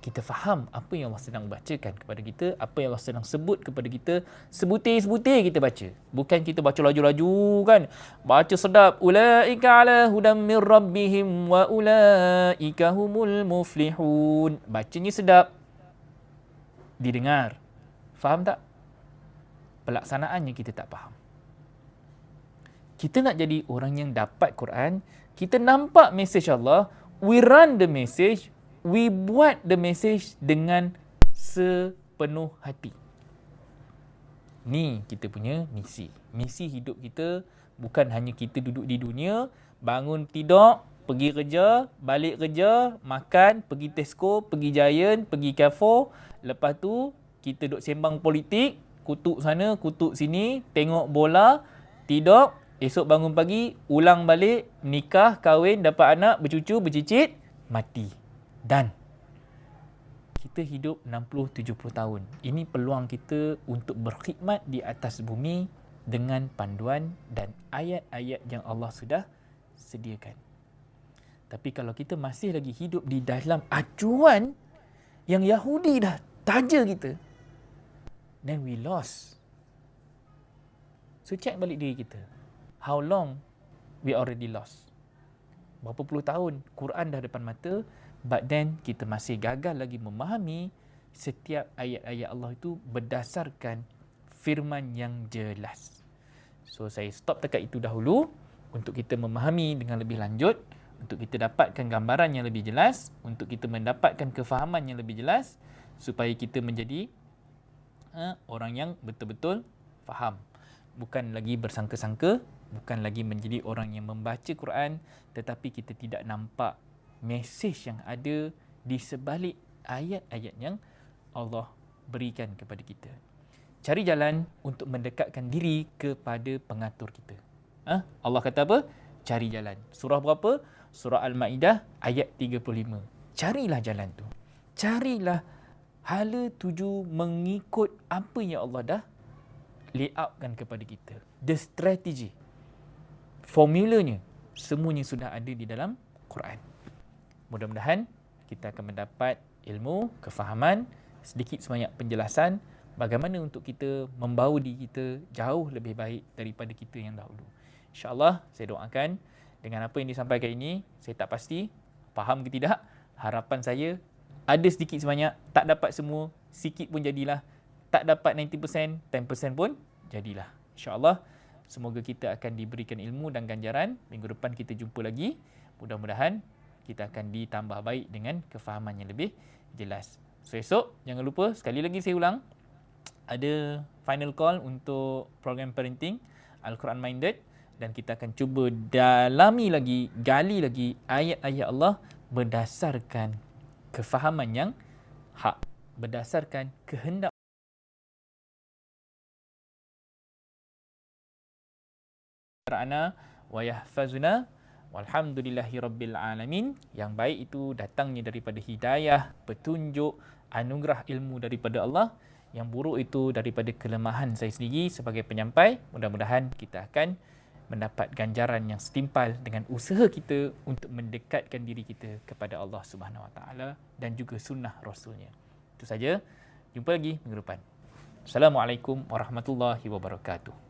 kita faham apa yang Allah sedang bacakan kepada kita, apa yang Allah sedang sebut kepada kita, sebutir-sebutir kita baca. Bukan kita baca laju-laju kan. Baca sedap. Ulaika ala hudam min rabbihim wa ulaika humul muflihun. Bacanya sedap. Didengar. Faham tak? Pelaksanaannya kita tak faham. Kita nak jadi orang yang dapat Quran, kita nampak mesej Allah, we run the message, we buat the message dengan sepenuh hati. Ni kita punya misi. Misi hidup kita bukan hanya kita duduk di dunia, bangun tidur, pergi kerja, balik kerja, makan, pergi Tesco, pergi Giant, pergi Carrefour. Lepas tu kita duduk sembang politik, kutuk sana, kutuk sini, tengok bola, tidur, esok bangun pagi, ulang balik, nikah, kahwin, dapat anak, bercucu, bercicit, mati. Dan kita hidup 60-70 tahun. Ini peluang kita untuk berkhidmat di atas bumi dengan panduan dan ayat-ayat yang Allah sudah sediakan. Tapi kalau kita masih lagi hidup di dalam acuan yang Yahudi dah taja kita, then we lost. So check balik diri kita. How long we already lost? Berapa puluh tahun Quran dah depan mata, but then kita masih gagal lagi memahami setiap ayat-ayat Allah itu berdasarkan firman yang jelas. So saya stop dekat itu dahulu untuk kita memahami dengan lebih lanjut, untuk kita dapatkan gambaran yang lebih jelas, untuk kita mendapatkan kefahaman yang lebih jelas supaya kita menjadi orang yang betul-betul faham. Bukan lagi bersangka-sangka, bukan lagi menjadi orang yang membaca Quran tetapi kita tidak nampak mesej yang ada di sebalik ayat-ayat yang Allah berikan kepada kita. Cari jalan untuk mendekatkan diri kepada pengatur kita. Allah kata apa? Cari jalan. Surah berapa? Surah Al-Ma'idah ayat 35. Carilah jalan tu. Carilah hala tuju mengikut apa yang Allah dah layoutkan kepada kita. The strategy, formulanya, semuanya sudah ada di dalam Quran. Mudah-mudahan kita akan mendapat ilmu, kefahaman, sedikit sebanyak penjelasan bagaimana untuk kita membawa diri kita jauh lebih baik daripada kita yang dahulu. InsyaAllah saya doakan dengan apa yang disampaikan ini, saya tak pasti faham ke tidak. Harapan saya ada sedikit sebanyak, tak dapat semua, sikit pun jadilah. Tak dapat 90%, 10% pun jadilah. InsyaAllah semoga kita akan diberikan ilmu dan ganjaran. Minggu depan kita jumpa lagi. Mudah-mudahan kita akan ditambah baik dengan kefahaman yang lebih jelas. So esok jangan lupa, sekali lagi saya ulang, ada final call untuk program parenting Al-Quran Minded, dan kita akan cuba dalami lagi, gali lagi ayat-ayat Allah berdasarkan kefahaman yang hak, berdasarkan kehendak ana wa yahfazuna walhamdulillahi rabbil alamin. Yang baik itu datangnya daripada hidayah, petunjuk, anugerah ilmu daripada Allah. Yang buruk itu daripada kelemahan saya sendiri sebagai penyampai. Mudah-mudahan kita akan mendapat ganjaran yang setimpal dengan usaha kita untuk mendekatkan diri kita kepada Allah Subhanahu Wa Taala dan juga sunnah Rasulnya. Itu saja. Jumpa lagi minggu depan. Assalamualaikum warahmatullahi wabarakatuh.